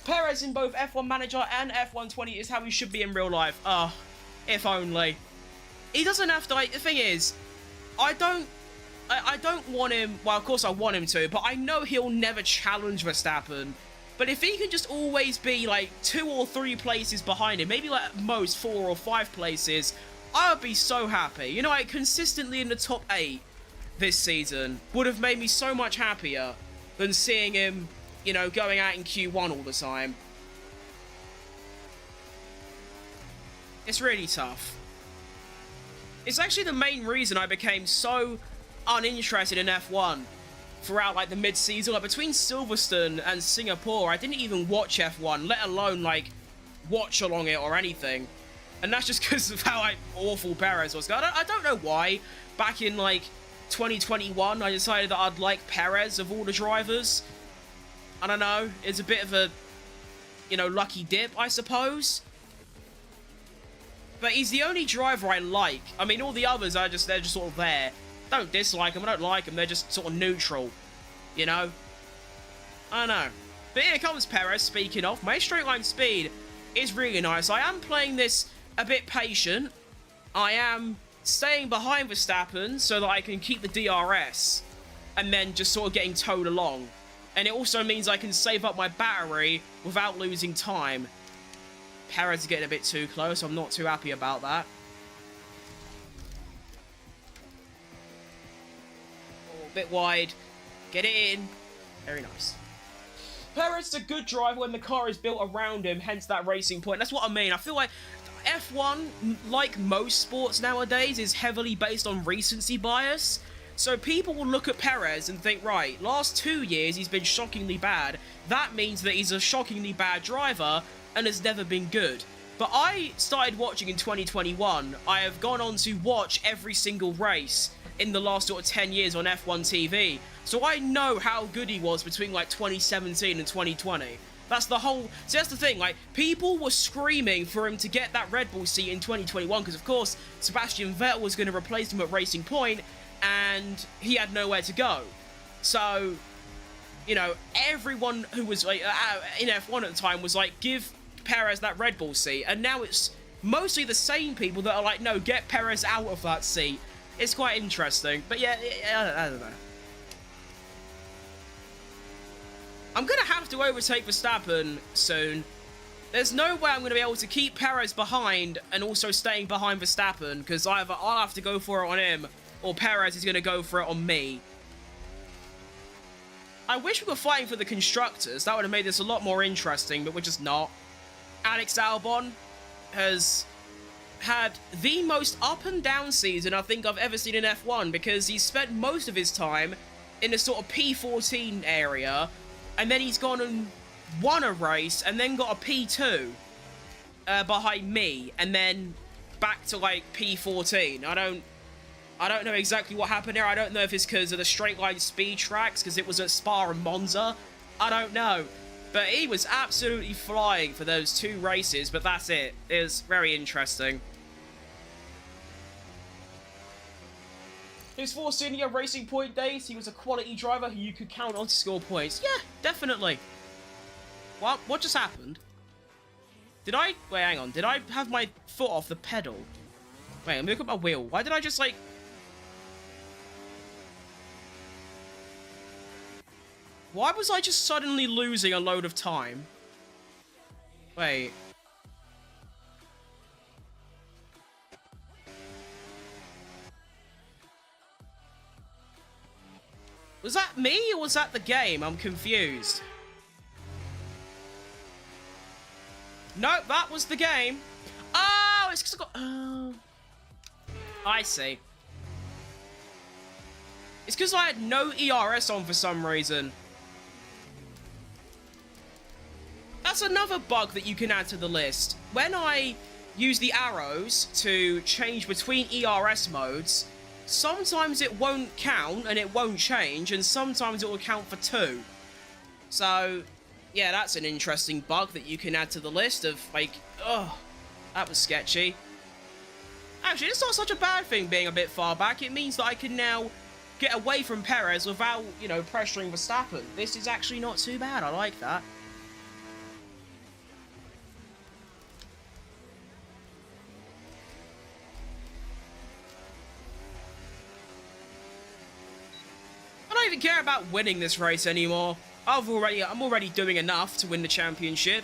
Perez in both F1 Manager and F120 is how he should be in real life. If only. He doesn't have to, like, the thing is, I don't want him, well, of course I want him to, but I know he'll never challenge Verstappen. But if he can just always be, like, 2 or 3 places behind him, maybe, like, at most 4 or 5 places, I would be so happy. You know, like, consistently in the top 8 this season would have made me so much happier than seeing him, you know, going out in Q1 all the time. It's really tough. It's actually the main reason I became so uninterested in F1 throughout, like, the mid-season. Like, between Silverstone and Singapore, I didn't even watch F1, let alone, like, watch along it or anything. And that's just because of how, like, awful Perez was. I don't know why. Back in, like, 2021, I decided that I'd like Perez of all the drivers. I don't know. It's a bit of a, you know, lucky dip, I suppose. But he's the only driver I like. I mean, all the others are just, they're just sort of there. Don't dislike them, I don't like them, they're just sort of neutral. You know? I don't know. But here comes Perez, speaking of. My straight line speed is really nice. I am playing this a bit patient. I am staying behind Verstappen so that I can keep the DRS. And then just sort of getting towed along. And it also means I can save up my battery without losing time. Perez is getting a bit too close. I'm not too happy about that. Oh, a bit wide. Get it in. Very nice. Perez is a good driver when the car is built around him, hence that racing point. That's what I mean. I feel like F1, like most sports nowadays, is heavily based on recency bias. So people will look at Perez and think, right, last 2 years he's been shockingly bad. That means that he's a shockingly bad driver and has never been good. But I started watching in 2021. I have gone on to watch every single race in the last sort of 10 years on F1 TV. So I know how good he was between like 2017 and 2020. That's the whole... See, that's the thing, like, people were screaming for him to get that Red Bull seat in 2021 because, of course, Sebastian Vettel was going to replace him at Racing Point and he had nowhere to go. So, you know, everyone who was like in F1 at the time was like, give Perez that Red Bull seat. And now it's mostly the same people that are like, no, get Perez out of that seat. It's quite interesting. But yeah, I don't know. I'm going to have to overtake Verstappen soon. There's no way I'm going to be able to keep Perez behind and also staying behind Verstappen, because either I'll have to go for it on him or Perez is going to go for it on me. I wish we were fighting for the constructors. That would have made this a lot more interesting, but we're just not. Alex Albon has had the most up and down season I think I've ever seen in F1, because he's spent most of his time in the sort of P14 area, and then he's gone and won a race and then got a P2 behind me, and then back to like P14. I don't know exactly what happened there. I don't know if it's because of the straight line speed tracks, because it was at Spa and Monza. I don't know. But he was absolutely flying for those 2 races, but that's it. It was very interesting. His 4 senior Racing Point days, he was a quality driver who you could count on to score points. Yeah, definitely. What just happened? Did I... Wait, hang on. Did I have my foot off the pedal? Wait, let me look at my wheel. Why did I just, like... Why was I just suddenly losing a load of time? Wait. Was that me or was that the game? I'm confused. Nope, that was the game. Oh, it's because I got... Oh. I see. It's because I had no ERS on for some reason. That's another bug that you can add to the list. When I use the arrows to change between ERS modes, sometimes it won't count and it won't change, and sometimes it will count for 2. So, yeah, that's an interesting bug that you can add to the list of, like, ugh, that was sketchy. Actually, it's not such a bad thing being a bit far back. It means that I can now get away from Perez without, you know, pressuring Verstappen. This is actually not too bad. I like that. I don't even care about winning this race anymore. I'm already doing enough to win the championship.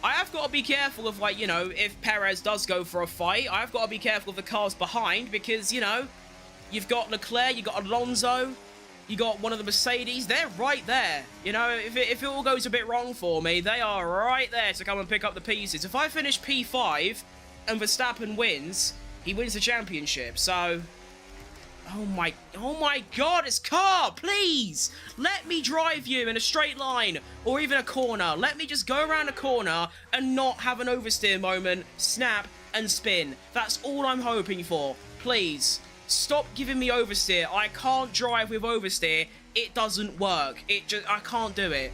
I have got to be careful of, like, you know, if Perez does go for a fight, I've got to be careful of the cars behind because, you know, you've got Leclerc, you've got Alonso, you got one of the Mercedes. They're right there. You know, if it all goes a bit wrong for me, they are right there to come and pick up the pieces. If I finish P5 and Verstappen wins, he wins the championship. So, oh my God, it's car, please! Let me drive you in a straight line, or even a corner. Let me just go around a corner and not have an oversteer moment, snap, and spin. That's all I'm hoping for. Please, stop giving me oversteer. I can't drive with oversteer. It doesn't work. I can't do it.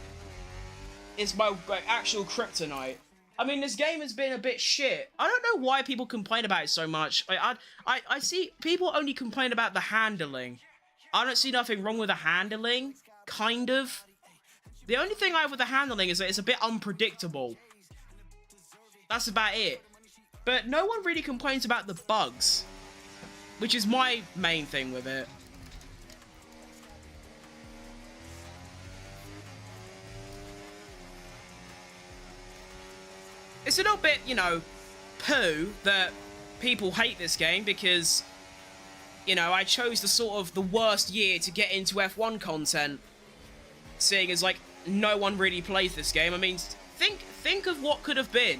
It's my actual kryptonite. I mean, this game has been a bit shit. I don't know why people complain about it so much. I see people only complain about the handling. I don't see nothing wrong with the handling, kind of. The only thing I have with the handling is that it's a bit unpredictable. That's about it. But no one really complains about the bugs, which is my main thing with it. It's a little bit, you know, poo that people hate this game because, you know, I chose the worst year to get into F1 content, seeing as, like, no one really plays this game. I mean, think of what could have been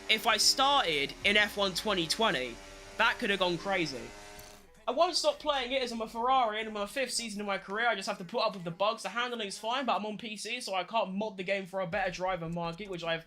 if I started in F1 2020. That could have gone crazy. I won't stop playing it as I'm a Ferrari and I'm on my 5th season of my career. I just have to put up with the bugs. The handling is fine, but I'm on PC, so I can't mod the game for a better driver market, which I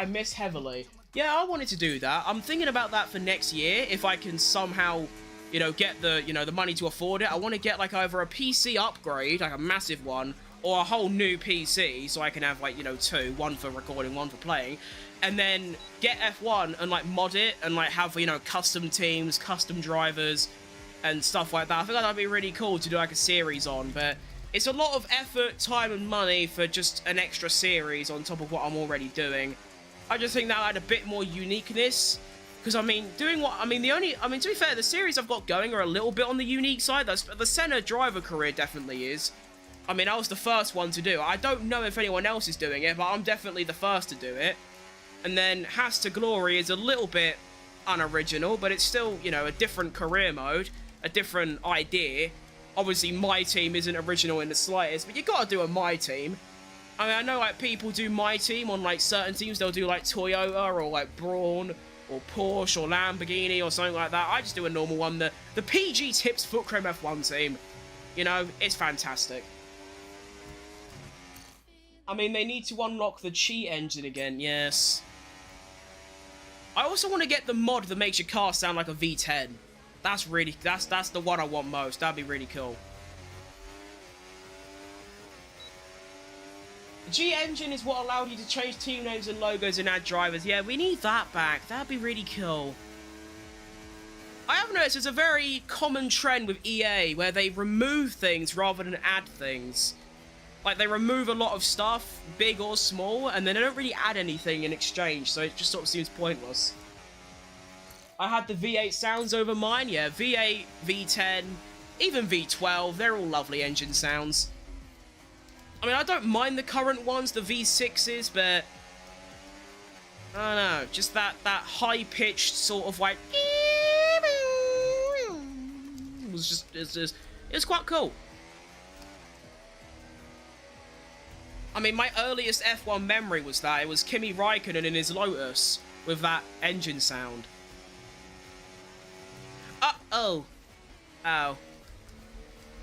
miss heavily. Yeah, I wanted to do that. I'm thinking about that for next year, if I can somehow, you know, get the, you know, the money to afford it. I want to get, like, either a PC upgrade, like a massive one, or a whole new PC, so I can have, like, you know, 2, one for recording, one for playing, and then get F1 and, like, mod it, and, like, have, you know, custom teams, custom drivers, and stuff like that. I think that'd be really cool to do, like, a series on, but it's a lot of effort, time, and money for just an extra series on top of what I'm already doing. I just think that had a bit more uniqueness, because, I mean, to be fair, the series I've got going are a little bit on the unique side. The Senna driver career definitely is. I mean, I was the first one to do it. I don't know if anyone else is doing it, but I'm definitely the first to do it. And then Has to Glory is a little bit unoriginal, but it's still, you know, a different career mode, a different idea. Obviously, My Team isn't original in the slightest, but you gotta do a My Team. I mean, I know, like, people do My Team on, like, certain teams. They'll do, like, Toyota or, like, Braun or Porsche or Lamborghini or something like that. I just do a normal one. The PG Tips Foot Cream F1 team. You know, it's fantastic. I mean, they need to unlock the cheat engine again, yes. I also want to get the mod that makes your car sound like a V10. That's the one I want most. That'd be really cool. The G-Engine is what allowed you to change team names and logos and add drivers. Yeah, we need that back. That'd be really cool. I have noticed there's a very common trend with EA where they remove things rather than add things. Like, they remove a lot of stuff, big or small, and then they don't really add anything in exchange, so it just sort of seems pointless. I had the V8 sounds over mine. Yeah, V8, V10, even V12, they're all lovely engine sounds. I mean, I don't mind the current ones, the V6s, but I don't know, just that high-pitched sort of like it's quite cool. I mean, my earliest F1 memory was that. It was Kimi Raikkonen in his Lotus with that engine sound. Uh-oh. Oh.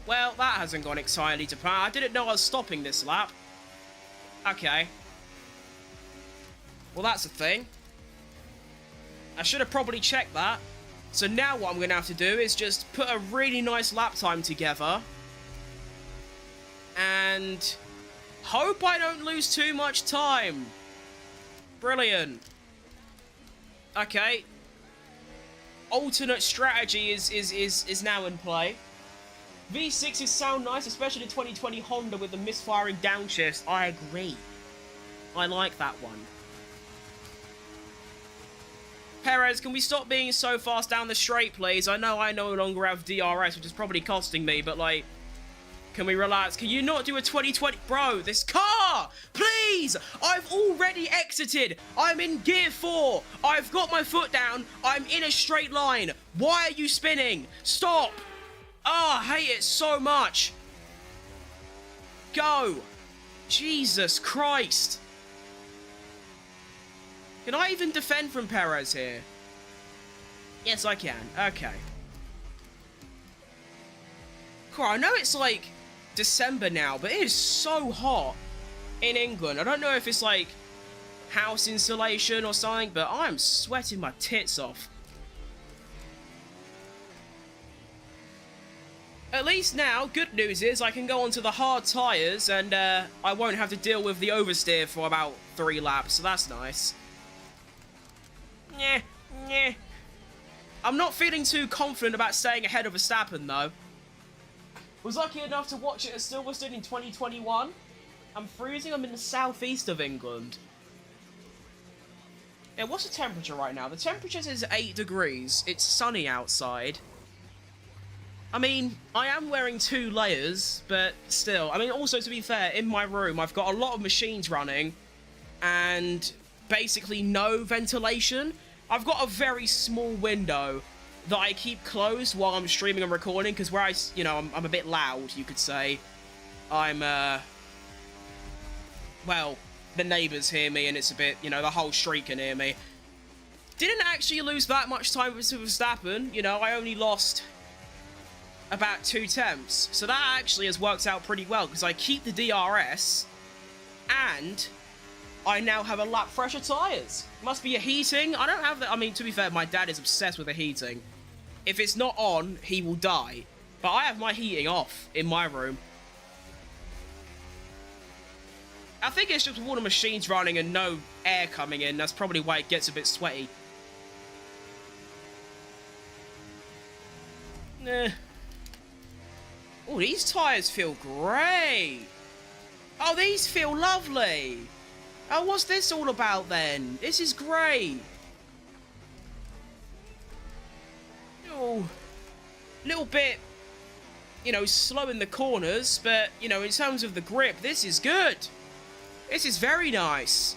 Well, that hasn't gone entirely to plan. I didn't know I was stopping this lap. Okay. Well, that's a thing. I should have probably checked that. So now what I'm going to have to do is just put a really nice lap time together. And hope I don't lose too much time. Brilliant. Okay. Alternate strategy is now in play. V6s sound nice, especially the 2020 Honda with the misfiring downshifts. I agree. I like that one. Perez, can we stop being so fast down the straight, please? I know I no longer have DRS, which is probably costing me, but, like, can we relax? Can you not do a 2020... Bro, this car! Please! I've already exited! I'm in gear 4! I've got my foot down! I'm in a straight line! Why are you spinning? Stop! Oh, I hate it so much! Go! Jesus Christ! Can I even defend from Perez here? Yes, I can. Okay. Cool, I know it's like December now, but it is so hot in England. I don't know if it's like house insulation or something, but I'm sweating my tits off. At least now, good news is I can go onto the hard tyres and I won't have to deal with the oversteer for about 3 laps, so that's nice. Nyeh. I'm not feeling too confident about staying ahead of Verstappen, though. Was lucky enough to watch it at Silverstone in 2021. I'm freezing. I'm in the southeast of England. Yeah, what's the temperature right now? The temperature is 8 degrees. It's sunny outside. I mean, I am wearing 2 layers, but still. I mean, also, to be fair, in my room, I've got a lot of machines running and basically no ventilation. I've got a very small window that I keep closed while I'm streaming and recording, because where I'm a bit loud, you could say. Well, the neighbours hear me, and it's a bit, the whole street can hear me. Didn't actually lose that much time with Verstappen. I only lost about 2 temps. So that actually has worked out pretty well, because I keep the DRS, and I now have a lap fresher tyres. Must be a heating. I don't have that. I mean, to be fair, my dad is obsessed with the heating. If it's not on, he will die. But I have my heating off in my room. I think it's just with all the machines running and no air coming in. That's probably why it gets a bit sweaty. Oh, these tyres feel great. Oh, these feel lovely. Oh, what's this all about then? This is great. Oh, little bit, slow in the corners, but, in terms of the grip, this is good. This is very nice.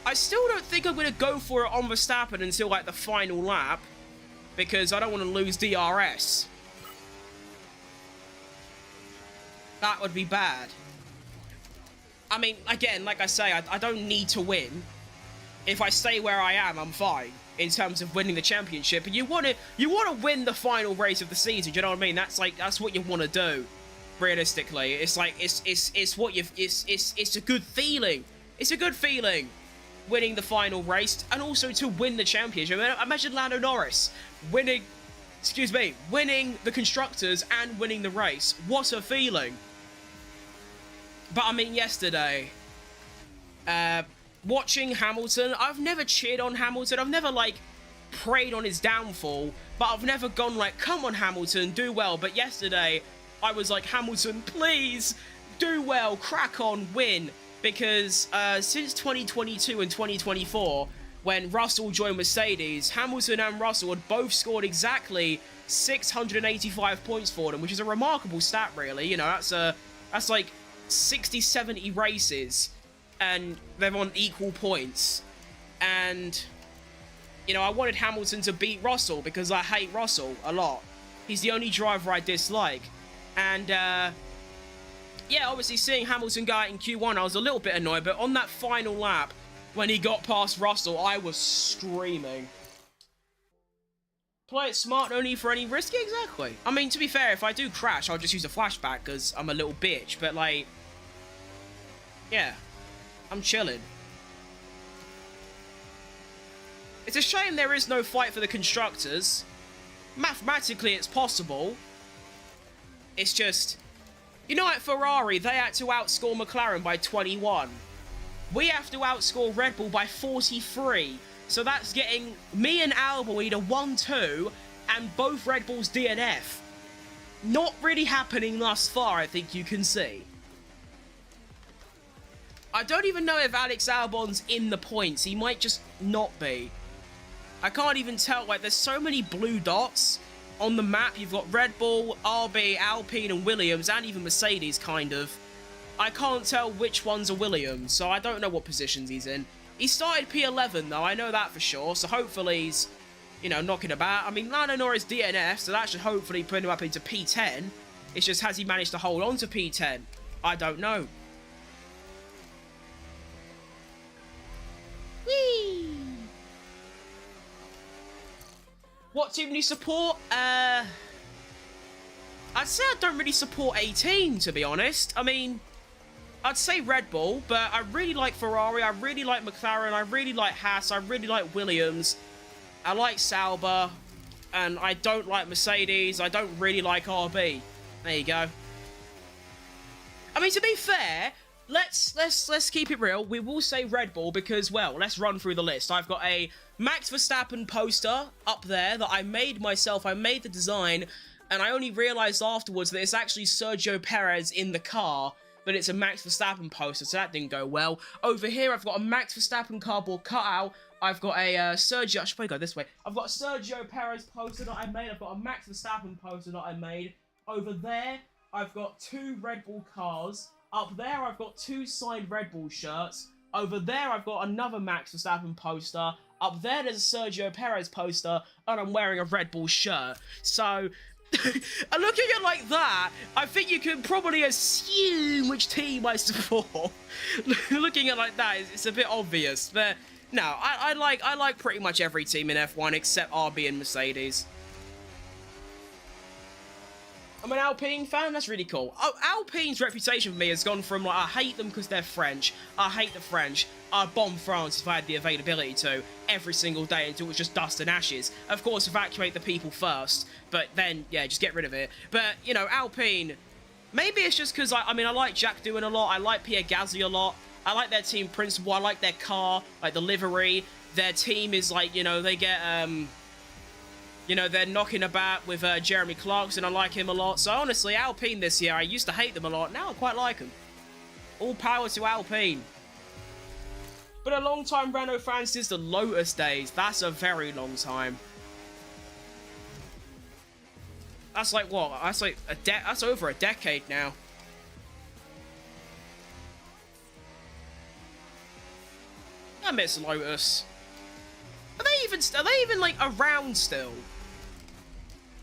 I still don't think I'm going to go for it on Verstappen until, like, the final lap, because I don't want to lose DRS. That would be bad. I mean, again, like I say, I don't need to win. If I stay where I am, I'm fine in terms of winning the championship. But you want to win the final race of the season. Do you know what I mean? That's what you want to do. Realistically, it's like it's a good feeling. It's a good feeling winning the final race and also to win the championship. I mean, imagine Lando Norris winning the constructors and winning the race. What a feeling. But I mean, yesterday, watching Hamilton, I've never cheered on Hamilton. I've never, like, prayed on his downfall. But I've never gone, like, come on, Hamilton, do well. But yesterday, I was like, Hamilton, please, do well, crack on, win. Because since 2022 and 2024, when Russell joined Mercedes, Hamilton and Russell had both scored exactly 685 points for them, which is a remarkable stat, really. That's like 60, 70 races, and they're on equal points. And, I wanted Hamilton to beat Russell because I hate Russell a lot. He's the only driver I dislike. And yeah, obviously seeing Hamilton go out in Q1, I was a little bit annoyed, but on that final lap, when he got past Russell, I was screaming. Play it smart, no need for any risk. Yeah, exactly. I mean, to be fair, if I do crash, I'll just use a flashback, because I'm a little bitch, but like, yeah, I'm chilling. It's a shame there is no fight for the constructors. Mathematically, it's possible. It's just, you know, at Ferrari, they had to outscore McLaren by 21. We have to outscore Red Bull by 43. So that's getting me and Albon either 1-2 and both Red Bulls DNF. Not really happening thus far, I think you can see. I don't even know if Alex Albon's in the points. He might just not be. I can't even tell. Like, there's so many blue dots on the map. You've got Red Bull, RB, Alpine, and Williams, and even Mercedes, kind of. I can't tell which ones are Williams, so I don't know what positions he's in. He started P11, though, I know that for sure, so hopefully he's, you know, knocking about. I mean, Lando Norris DNF, so that should hopefully put him up into P10. It's just, has he managed to hold on to P10? I don't know. Whee! What team do you support? I'd say I don't really support a team, to be honest. I mean, I'd say Red Bull, but I really like Ferrari, I really like McLaren, I really like Haas, I really like Williams, I like Sauber, and I don't like Mercedes, I don't really like RB. There you go. I mean, to be fair, let's keep it real. We will say Red Bull because, well, let's run through the list. I've got a Max Verstappen poster up there that I made myself. I made the design, and I only realized afterwards that it's actually Sergio Perez in the car, but it's a Max Verstappen poster, so that didn't go well. Over here, I've got a Max Verstappen cardboard cutout. I've got a Sergio... I should probably go this way. I've got a Sergio Perez poster that I made. I've got a Max Verstappen poster that I made. Over there, I've got 2 Red Bull cars. Up there, I've got 2 signed Red Bull shirts. Over there, I've got another Max Verstappen poster. Up there, there's a Sergio Perez poster, and I'm wearing a Red Bull shirt. So, looking at it like that, I think you can probably assume which team I support. Looking at it like that, it's a bit obvious. But, no, I like pretty much every team in F1 except RB and Mercedes. I'm an Alpine fan, that's really cool. Oh, Alpine's reputation for me has gone from, like, I hate them because they're French, I hate the French, I'd bomb France if I had the availability to, every single day until it was just dust and ashes. Of course, evacuate the people first, but then, yeah, just get rid of it. But, you know, Alpine, maybe it's just because, I mean, I like Jack Doohan a lot, I like Pierre Gasly a lot, I like their team principle, I like their car, like the livery, their team is, like, you know, they get, you know, they're knocking about with Jeremy Clarkson. I like him a lot. So, honestly, Alpine this year, I used to hate them a lot. Now I quite like them. All power to Alpine. But a long-time Renault fan since the Lotus days. That's a very long time. That's like, what? That's like that's over a decade now. I miss Lotus. Are they even like around still?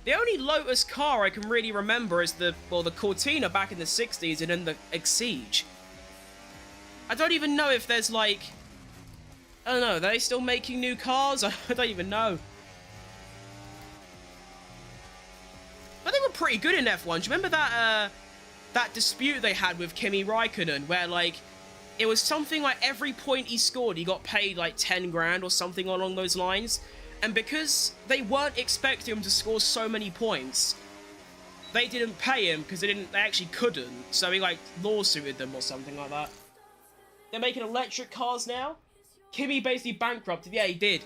The only Lotus car I can really remember is the Cortina back in the 60s and then the Exige. I don't even know if there's like, I don't know, are they still making new cars? I don't even know. But they were pretty good in F1. Do you remember that that dispute they had with Kimi Raikkonen where like it was something like every point he scored he got paid like 10 grand or something along those lines? And because they weren't expecting him to score so many points, they didn't pay him because they actually couldn't. So he like lawsuited them or something like that. They're making electric cars now. Kimi basically bankrupted. Yeah, he did.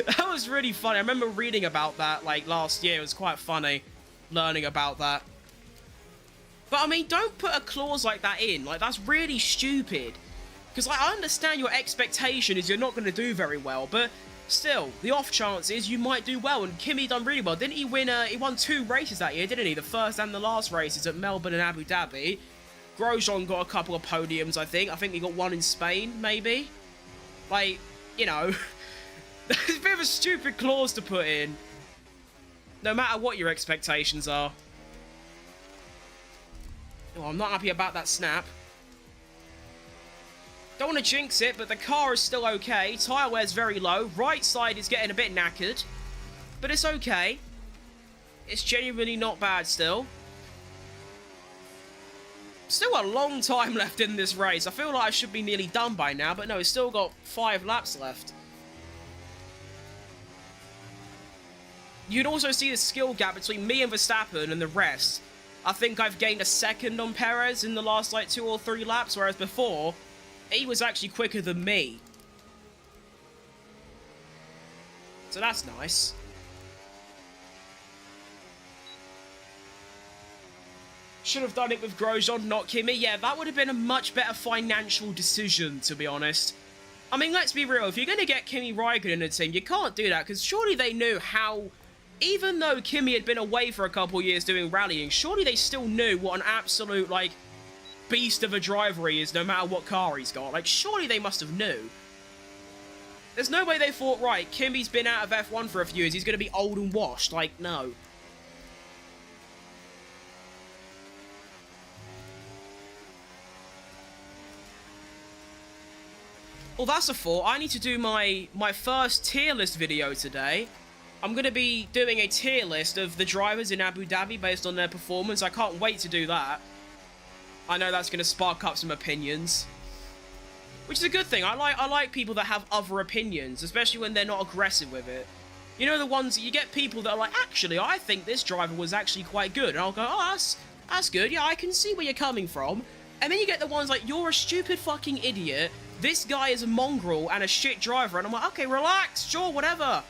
That was really funny. I remember reading about that like last year. It was quite funny learning about that. But I mean, don't put a clause like that in. Like, that's really stupid. Because like, I understand your expectation is you're not going to do very well, but still, the off chance is you might do well, and Kimi done really well. Didn't he win, he won 2 races that year, didn't he? The first and the last races at Melbourne and Abu Dhabi. Grosjean got a couple of podiums, I think. I think he got 1 in Spain, maybe. Like, you know, it's a bit of a stupid clause to put in. No matter what your expectations are. Oh, I'm not happy about that snap. Don't want to jinx it, but the car is still okay. Tyre wear's very low. Right side is getting a bit knackered. But it's okay. It's genuinely not bad still. Still a long time left in this race. I feel like I should be nearly done by now, but no, it's still got 5 laps left. You'd also see the skill gap between me and Verstappen and the rest. I think I've gained a second on Perez in the last, like, 2 or 3 laps, whereas before, he was actually quicker than me. So that's nice. Should have done it with Grosjean, not Kimi. Yeah, that would have been a much better financial decision, to be honest. I mean, let's be real. If you're going to get Kimi Räikkönen in the team, you can't do that, because surely they knew how... Even though Kimi had been away for a couple years doing rallying, surely they still knew what an absolute, like, beast of a driver he is, no matter what car he's got. Like, surely they must have knew. There's no way they thought, right, Kimi's been out of F1 for a few years, he's going to be old and washed. Like, no. Well, that's a thought. I need to do my first tier list video today. I'm going to be doing a tier list of the drivers in Abu Dhabi based on their performance. I can't wait to do that. I know that's going to spark up some opinions. Which is a good thing. I like people that have other opinions, especially when they're not aggressive with it. You know, the ones that you get people that are like, actually, I think this driver was actually quite good. And I'll go, oh, that's good. Yeah, I can see where you're coming from. And then you get the ones like, you're a stupid fucking idiot. This guy is a mongrel and a shit driver. And I'm like, okay, relax. Sure, whatever.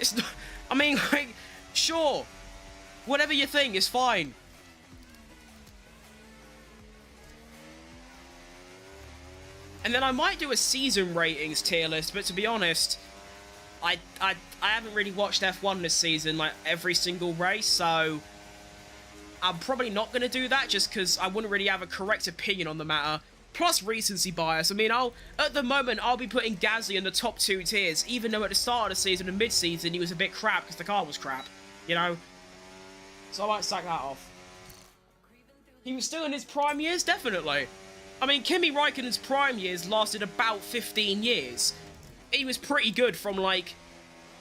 It's not, I mean, like, sure. Whatever you think is fine. And then I might do a season ratings tier list, but to be honest, I haven't really watched F1 this season, like, every single race, so I'm probably not going to do that, just because I wouldn't really have a correct opinion on the matter. Plus recency bias. I mean, at the moment, I'll be putting Gasly in the top 2 tiers, even though at the start of the season and mid-season, he was a bit crap because the car was crap, you know? So I might sack that off. He was still in his prime years? Definitely. I mean, Kimi Räikkönen's prime years lasted about 15 years. He was pretty good from, like,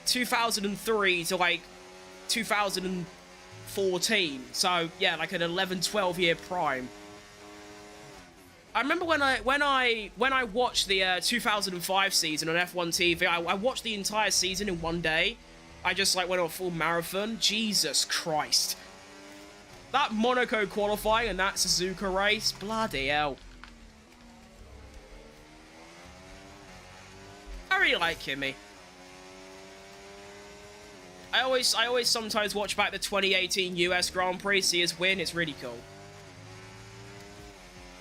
2003 to, like, 2014. So, yeah, like an 11, 12-year prime. I remember when I watched the 2005 season on F1 TV, I watched the entire season in one day. I just, like, went on a full marathon. Jesus Christ. That Monaco qualifying and that Suzuka race, bloody hell. I really like Kimi. I always sometimes watch back the 2018 US Grand Prix, see his win, it's really cool.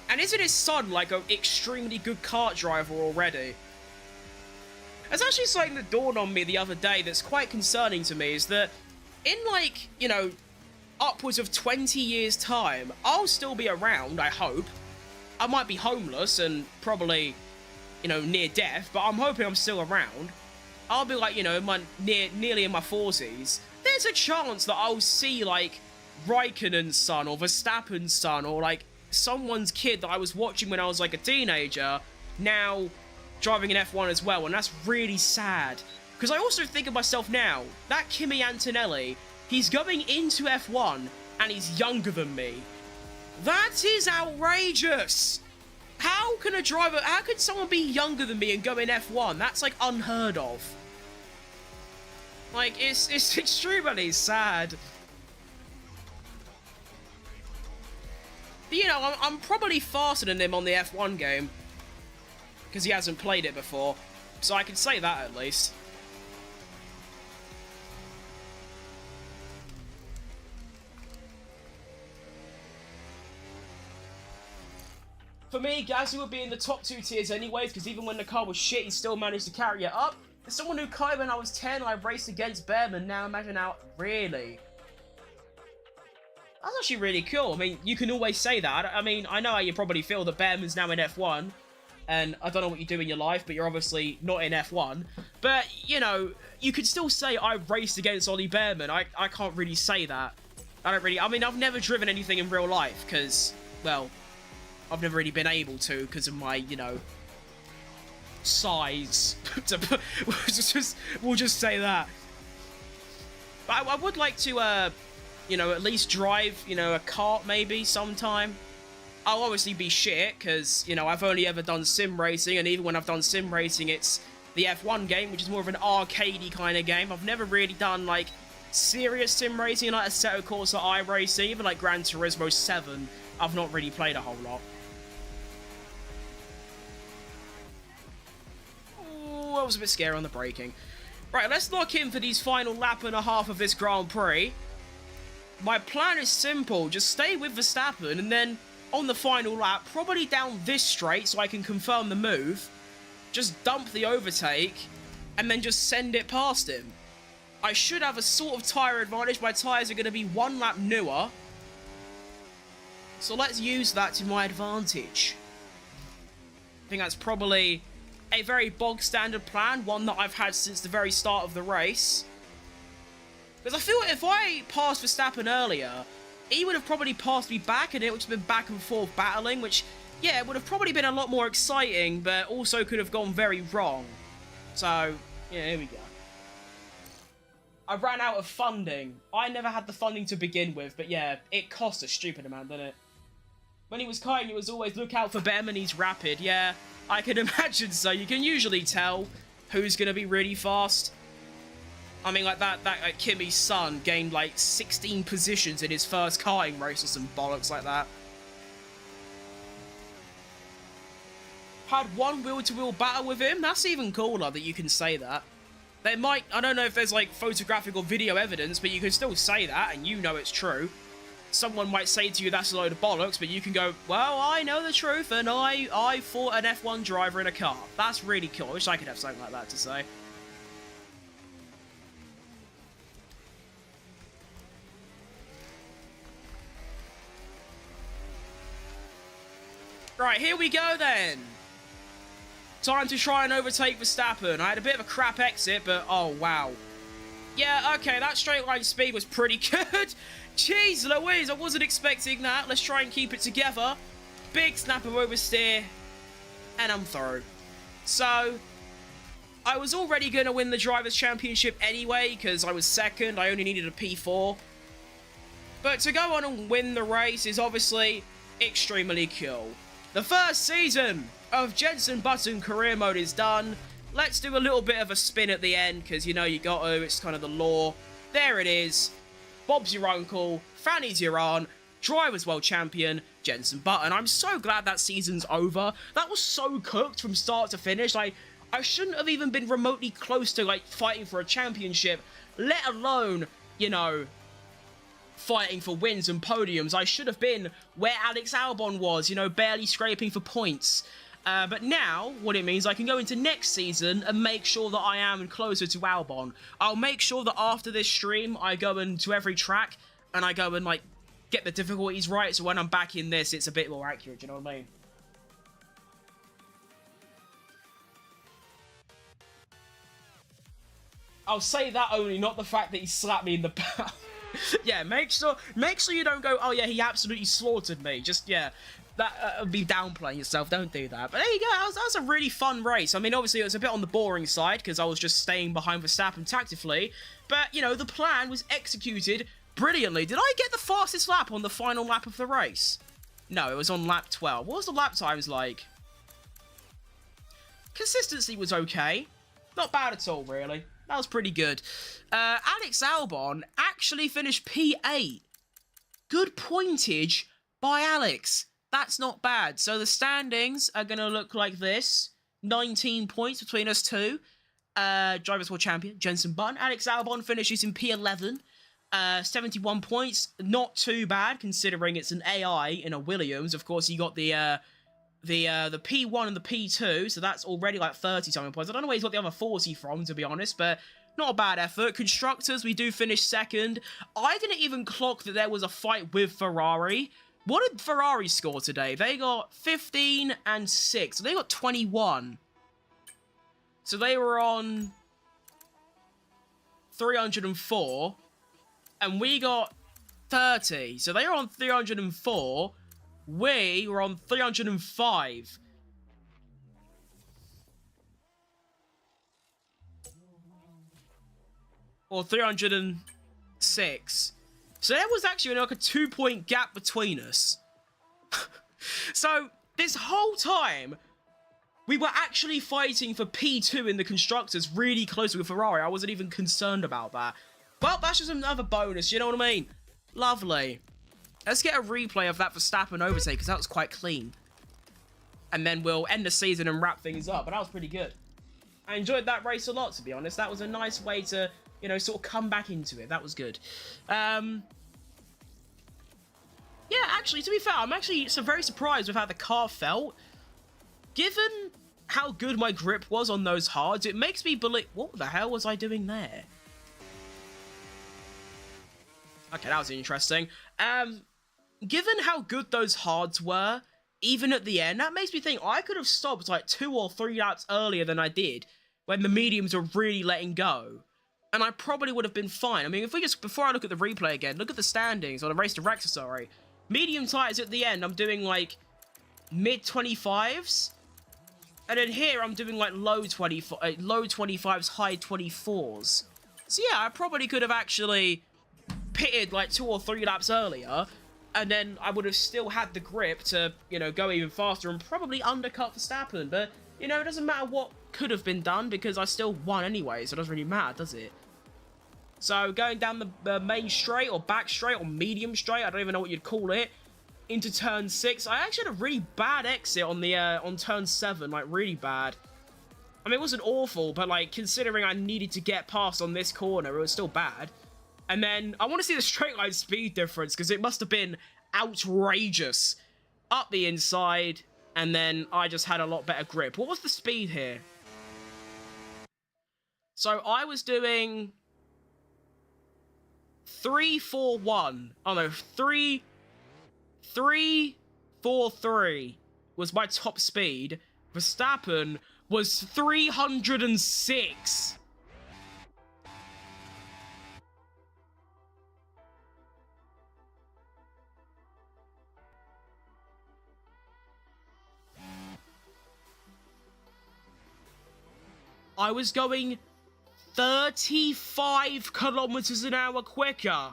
And isn't his son, like, an extremely good kart driver already? There's actually something that dawned on me the other day that's quite concerning to me, is that in, like, you know, upwards of 20 years' time, I'll still be around, I hope. I might be homeless and probably, you know, near death, but I'm hoping I'm still around. I'll be, like, you know, nearly in my 40s. There's a chance that I'll see, like, Raikkonen's son or Verstappen's son or, like, someone's kid that I was watching when I was, like, a teenager now driving an F1 as well, and that's really sad. Because I also think of myself now, that Kimi Antonelli, he's going into F1 and he's younger than me. That is outrageous! How can someone be younger than me and go in F1? That's, like, unheard of. Like, it's extremely sad. But, you know, I'm probably faster than him on the F1 game. Because he hasn't played it before. So I can say that at least. For me, Gasly would be in the top 2 tiers anyways, because even when the car was shit, he still managed to carry it up. As someone who cried when I was 10, I raced against Behrman, now imagine how... Really? That's actually really cool. I mean, you can always say that. I mean, I know how you probably feel that Behrman's now in F1, and I don't know what you do in your life, but you're obviously not in F1. But, you know, you could still say I raced against Ollie Behrman. I can't really say that. I mean, I've never driven anything in real life because, well, I've never really been able to because of my, you know, size. We'll just say that. But I would like to, you know, at least drive, you know, a kart maybe sometime. I'll obviously be shit because, you know, I've only ever done sim racing, and even when I've done sim racing, it's the F1 game, which is more of an arcadey kind of game. I've never really done, like, serious sim racing, like Assetto Corsa iRacing, even like Gran Turismo 7. I've not really played a whole lot. Oh, I was a bit scary on the braking. Right, let's lock in for these final lap and a half of this Grand Prix. My plan is simple. Just stay with Verstappen, and then on the final lap, probably down this straight so I can confirm the move, just dump the overtake, and then just send it past him. I should have a sort of tyre advantage. My tyres are going to be 1 lap newer. So let's use that to my advantage. I think that's probably a very bog standard plan, one that I've had since the very start of the race. Because I feel if I passed Verstappen earlier, he would have probably passed me back, and it would have been back and forth battling, which, yeah, would have probably been a lot more exciting, but also could have gone very wrong. So, yeah, here we go. I ran out of funding. I never had the funding to begin with, but yeah, it cost a stupid amount, didn't it? When he was kiting, it was always, look out for Bem and he's rapid. Yeah, I can imagine so. You can usually tell who's going to be really fast. I mean, like that Kimmy's son gained like 16 positions in his first karting race or some bollocks like that. Had one wheel-to-wheel battle with him? That's even cooler that you can say that. There might, I don't know if there's like photographic or video evidence, but you can still say that and you know it's true. Someone might say to you that's a load of bollocks, but you can go, well, I know the truth and I fought an F1 driver in a car. That's really cool. I wish I could have something like that to say. Right, here we go then. Time to try and overtake Verstappen. I had a bit of a crap exit, but oh, wow. Yeah, okay, that straight line speed was pretty good. Jeez Louise, I wasn't expecting that. Let's try and keep it together. Big snap of oversteer, and I'm through. So, I was already going to win the Drivers' Championship anyway, because I was second. I only needed a P4. But to go on and win the race is obviously extremely cool. The first season of Jenson Button Career Mode is done. Let's do a little bit of a spin at the end, because, you know, you got to. It's kind of the law. There it is. Bob's your uncle. Fanny's your aunt. Drivers' World Champion, Jenson Button. I'm so glad that season's over. That was so cooked from start to finish. Like, I shouldn't have even been remotely close to, like, fighting for a championship, let alone, you know, fighting for wins and podiums. I should have been where Alex Albon was, you know, barely scraping for points. But now, what it means, I can go into next season and make sure that I am closer to Albon. I'll make sure that after this stream, I go into every track, and I go and, like, get the difficulties right, so when I'm back in this, it's a bit more accurate, you know what I mean? I'll say that only, not the fact that he slapped me in the back. Yeah, make sure you don't go, oh yeah, he absolutely slaughtered me. Just, yeah, that would be downplaying yourself. Don't do that. But there you go, that was a really fun race. I mean, obviously, it was a bit on the boring side, because I was just staying behind Verstappen tactically. But, you know, the plan was executed brilliantly. Did I get the fastest lap on the final lap of the race? No, it was on lap 12. What was the lap times like? Consistency was okay. Not bad at all, really. That was pretty good. Alex Albon actually finished P8. Good pointage by Alex. That's not bad. So the standings are going to look like this. 19 points between us two. Drivers' World Champion, Jenson Button. Alex Albon finishes in P11. 71 points. Not too bad, considering it's an AI in a Williams. Of course, you got the P1 and the P2, so that's already like 30-something points. I don't know where he's got the other 40 from, to be honest, but not a bad effort. Constructors, we do finish second. I didn't even clock that there was a fight with Ferrari. What did Ferrari score today? They got 15 and 6. So they got 21. So they were on 304. And we got 30. So they were on 304. We were on 305. Or 306. So there was actually like a 2-point gap between us. So this whole time, we were actually fighting for P2 in the Constructors really close with Ferrari. I wasn't even concerned about that. Well, that's just another bonus, you know what I mean? Lovely. Let's get a replay of that Verstappen overtake, because that was quite clean. And then we'll end the season and wrap things up. But that was pretty good. I enjoyed that race a lot, to be honest. That was a nice way to, you know, sort of come back into it. That was good. Yeah, actually, to be fair, I'm actually very surprised with how the car felt. Given how good my grip was on those hards, it makes me believe... What the hell was I doing there? Okay, that was interesting. Given how good those hards were, even at the end, that makes me think I could have stopped like 2 or 3 laps earlier than I did when the mediums were really letting go. And I probably would have been fine. I mean, if we just... Before I look at the replay again, look at the standings, or the race director, sorry. Medium tires at the end, I'm doing like mid-25s. And then here, I'm doing like low 25s, high 24s. So yeah, I probably could have actually pitted like 2 or 3 laps earlier. And then I would have still had the grip to, you know, go even faster and probably undercut Verstappen. But, you know, it doesn't matter what could have been done because I still won anyway. So it doesn't really matter, does it? So going down the main straight or back straight or medium straight, I don't even know what you'd call it, into turn 6. I actually had a really bad exit on the on turn 7, like really bad. I mean, it wasn't awful, but like considering I needed to get past on this corner, it was still bad. And then I want to see the straight line speed difference because it must have been outrageous. Up the inside, and then I just had a lot better grip. What was the speed here? So I was doing 341. Oh no, 343 was my top speed. Verstappen was 306. I was going 35 kilometers an hour quicker.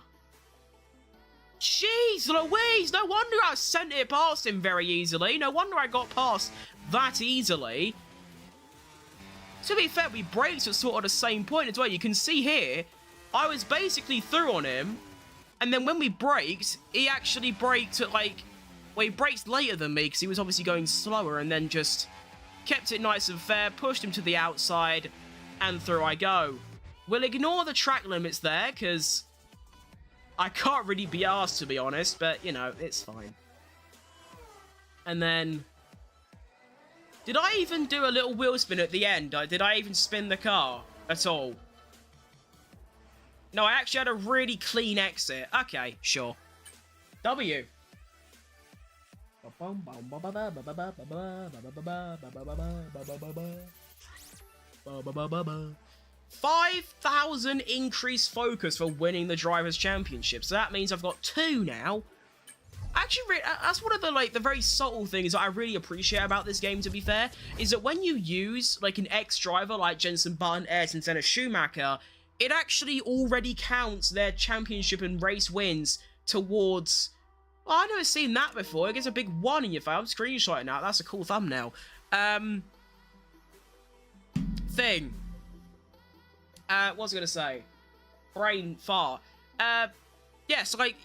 Jeez Louise, no wonder I sent it past him very easily. No wonder I got past that easily. To be fair, we braked at sort of the same point as well. You can see here, I was basically through on him. And then when we braked, he actually braked at like... Well, he braked later than me because he was obviously going slower and then just kept it nice and fair, pushed him to the outside, and through I go. We'll ignore the track limits there because I can't really be asked, to be honest, but, you know, it's fine. And then... Did I even do a little wheel spin at the end? Did I even spin the car at all? No, I actually had a really clean exit. Okay, sure. W. 5,000 increased focus for winning the Drivers' Championship. So that means I've got 2 now. Actually, that's one of the very subtle things that I really appreciate about this game, to be fair, is that when you use like an ex-driver like Jenson, Button, Ayrton Senna, Schumacher, it actually already counts their championship and race wins towards... Well, I've never seen that before. It gets a big 1 in your phone. I'm screenshotting that. That's a cool thumbnail. Thing. What was I going to say? Brain fart. Yeah, so, like,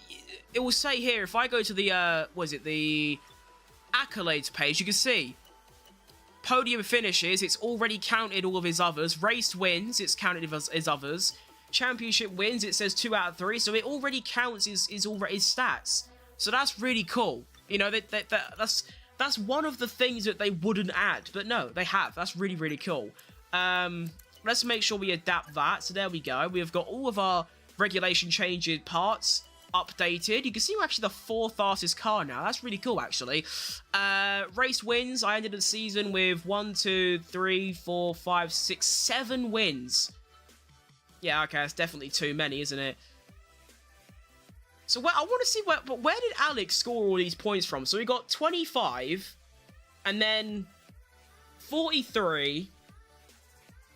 it will say here, if I go to the, the accolades page, you can see podium finishes, it's already counted all of his others. Race wins, it's counted his others. Championship wins, it says 2 out of 3, so it already counts his stats. So that's really cool. You know, that's one of the things that they wouldn't add. But no, they have. That's really, really cool. Let's make sure we adapt that. So there we go. We've got all of our regulation changes parts updated. You can see we're actually the 4th fastest car now. That's really cool, actually. Race wins. I ended the season with 1, 2, 3, 4, 5, 6, 7 wins. Yeah, okay, that's definitely too many, isn't it? So I want to see where did Alex score all these points from? So we got 25, and then 43,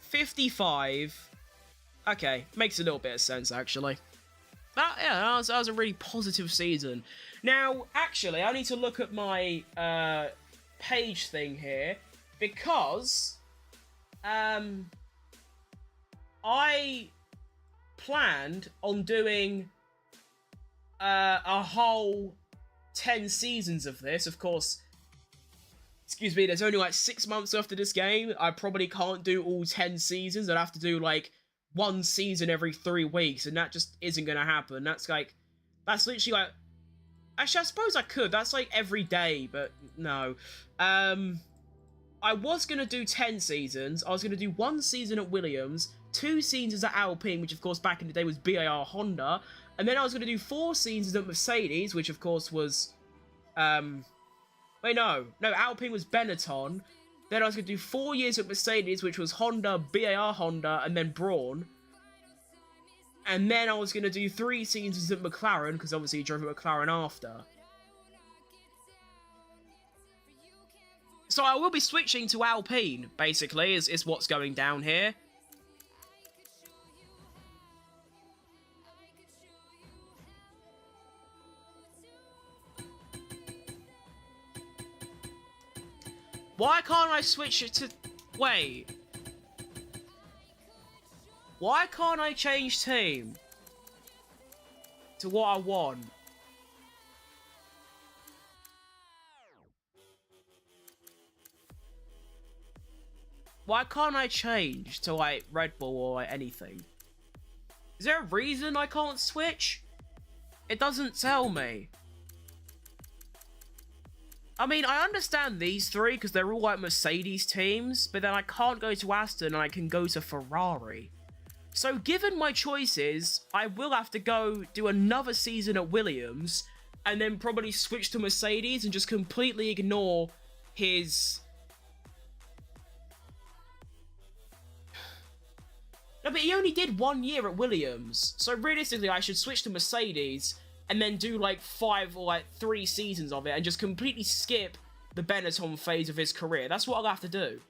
55. Okay, makes a little bit of sense, actually. That was a really positive season. Now, actually, I need to look at my page thing here, because I planned on doing a whole 10 seasons of this. Of course, excuse me, there's only like 6 months after this game. I probably can't do all 10 seasons. I'd have to do like one season every 3 weeks, and that just isn't gonna happen. That's literally like, actually, I suppose I could. That's like every day, but no. I was gonna do 10 seasons. I was gonna do 1 season at Williams, 2 seasons at Alpine, which of course back in the day was BAR Honda, and then I was gonna do 4 seasons at Mercedes, which of course was, wait, no, Alpine was Benetton. Then I was going to do 4 years at Mercedes, which was Honda, BAR Honda, and then Brawn. And then I was going to do 3 seasons at McLaren, because obviously he drove at McLaren after. So I will be switching to Alpine, basically, is what's going down here. Why can't I switch it to... Wait. Why can't I change team to what I want? Why can't I change to, like, Red Bull or like, anything? Is there a reason I can't switch? It doesn't tell me. I mean, I understand these 3 because they're all like Mercedes teams, but then I can't go to Aston and I can go to Ferrari. So given my choices, I will have to go do another season at Williams and then probably switch to Mercedes and just completely ignore his... No, but he only did 1 year at Williams. So realistically, I should switch to Mercedes and then do like 5 or like 3 seasons of it and just completely skip the Benetton phase of his career. That's what I'll have to do.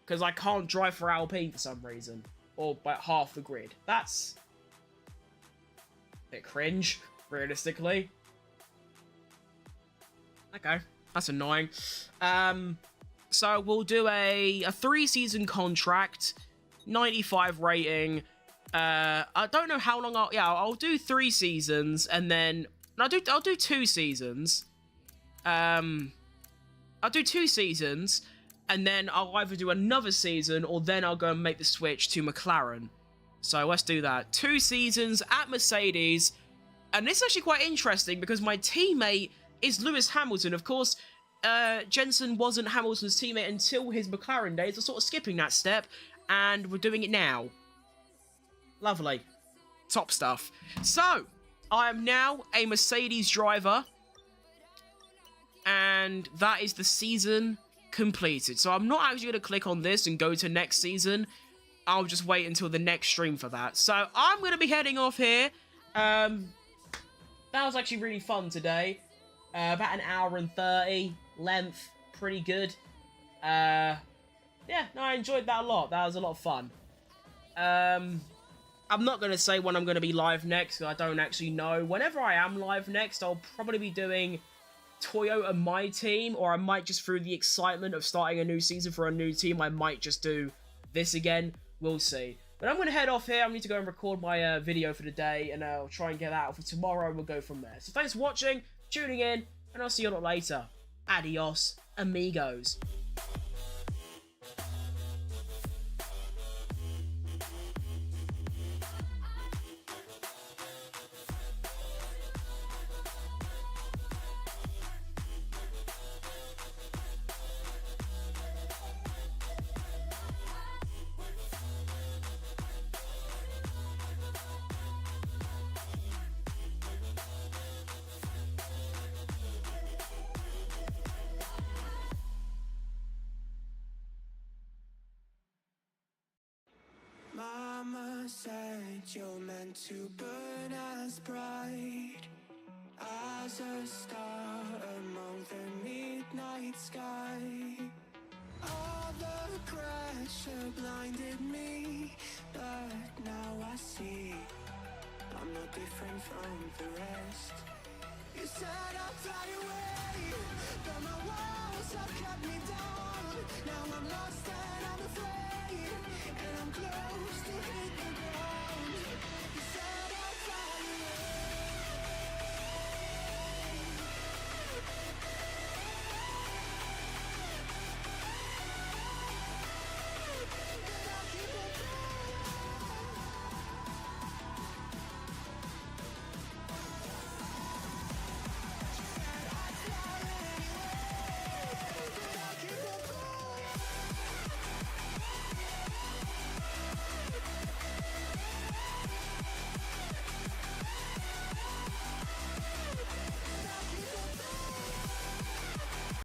Because I can't drive for Alpine for some reason. Or by half the grid. That's a bit cringe, realistically. Okay, that's annoying. So we'll do a 3-season contract, 95 rating. I don't know how long I'll do 3 seasons and then I'll do 2 seasons. I'll do 2 seasons and then I'll either do another season or then I'll go and make the switch to McLaren. So let's do that. 2 seasons at Mercedes, and this is actually quite interesting because my teammate is Lewis Hamilton. Of course, Jenson wasn't Hamilton's teammate until his McLaren days. We're sort of skipping that step, and we're doing it now. Lovely. Top stuff. So, I am now a Mercedes driver. And that is the season completed. So I'm not actually going to click on this and go to next season. I'll just wait until the next stream for that. So I'm going to be heading off here. That was actually really fun today. About 1 hour and 30. Length, pretty good. Yeah, no, I enjoyed that a lot. That was a lot of fun. I'm not going to say when I'm going to be live next, because I don't actually know. Whenever I am live next, I'll probably be doing Toyota My Team, or I might just, through the excitement of starting a new season for a new team, I might just do this again. We'll see. But I'm going to head off here. I need to go and record my video for the day, and I'll try and get that out for tomorrow, and we'll go from there. So thanks for watching, tuning in, and I'll see you a lot later. Adios, amigos. Mama said you're meant to burn as bright. as a star among the midnight sky. All the pressure blinded me, but now I see I'm not different from the rest. You said I'd fly away, but my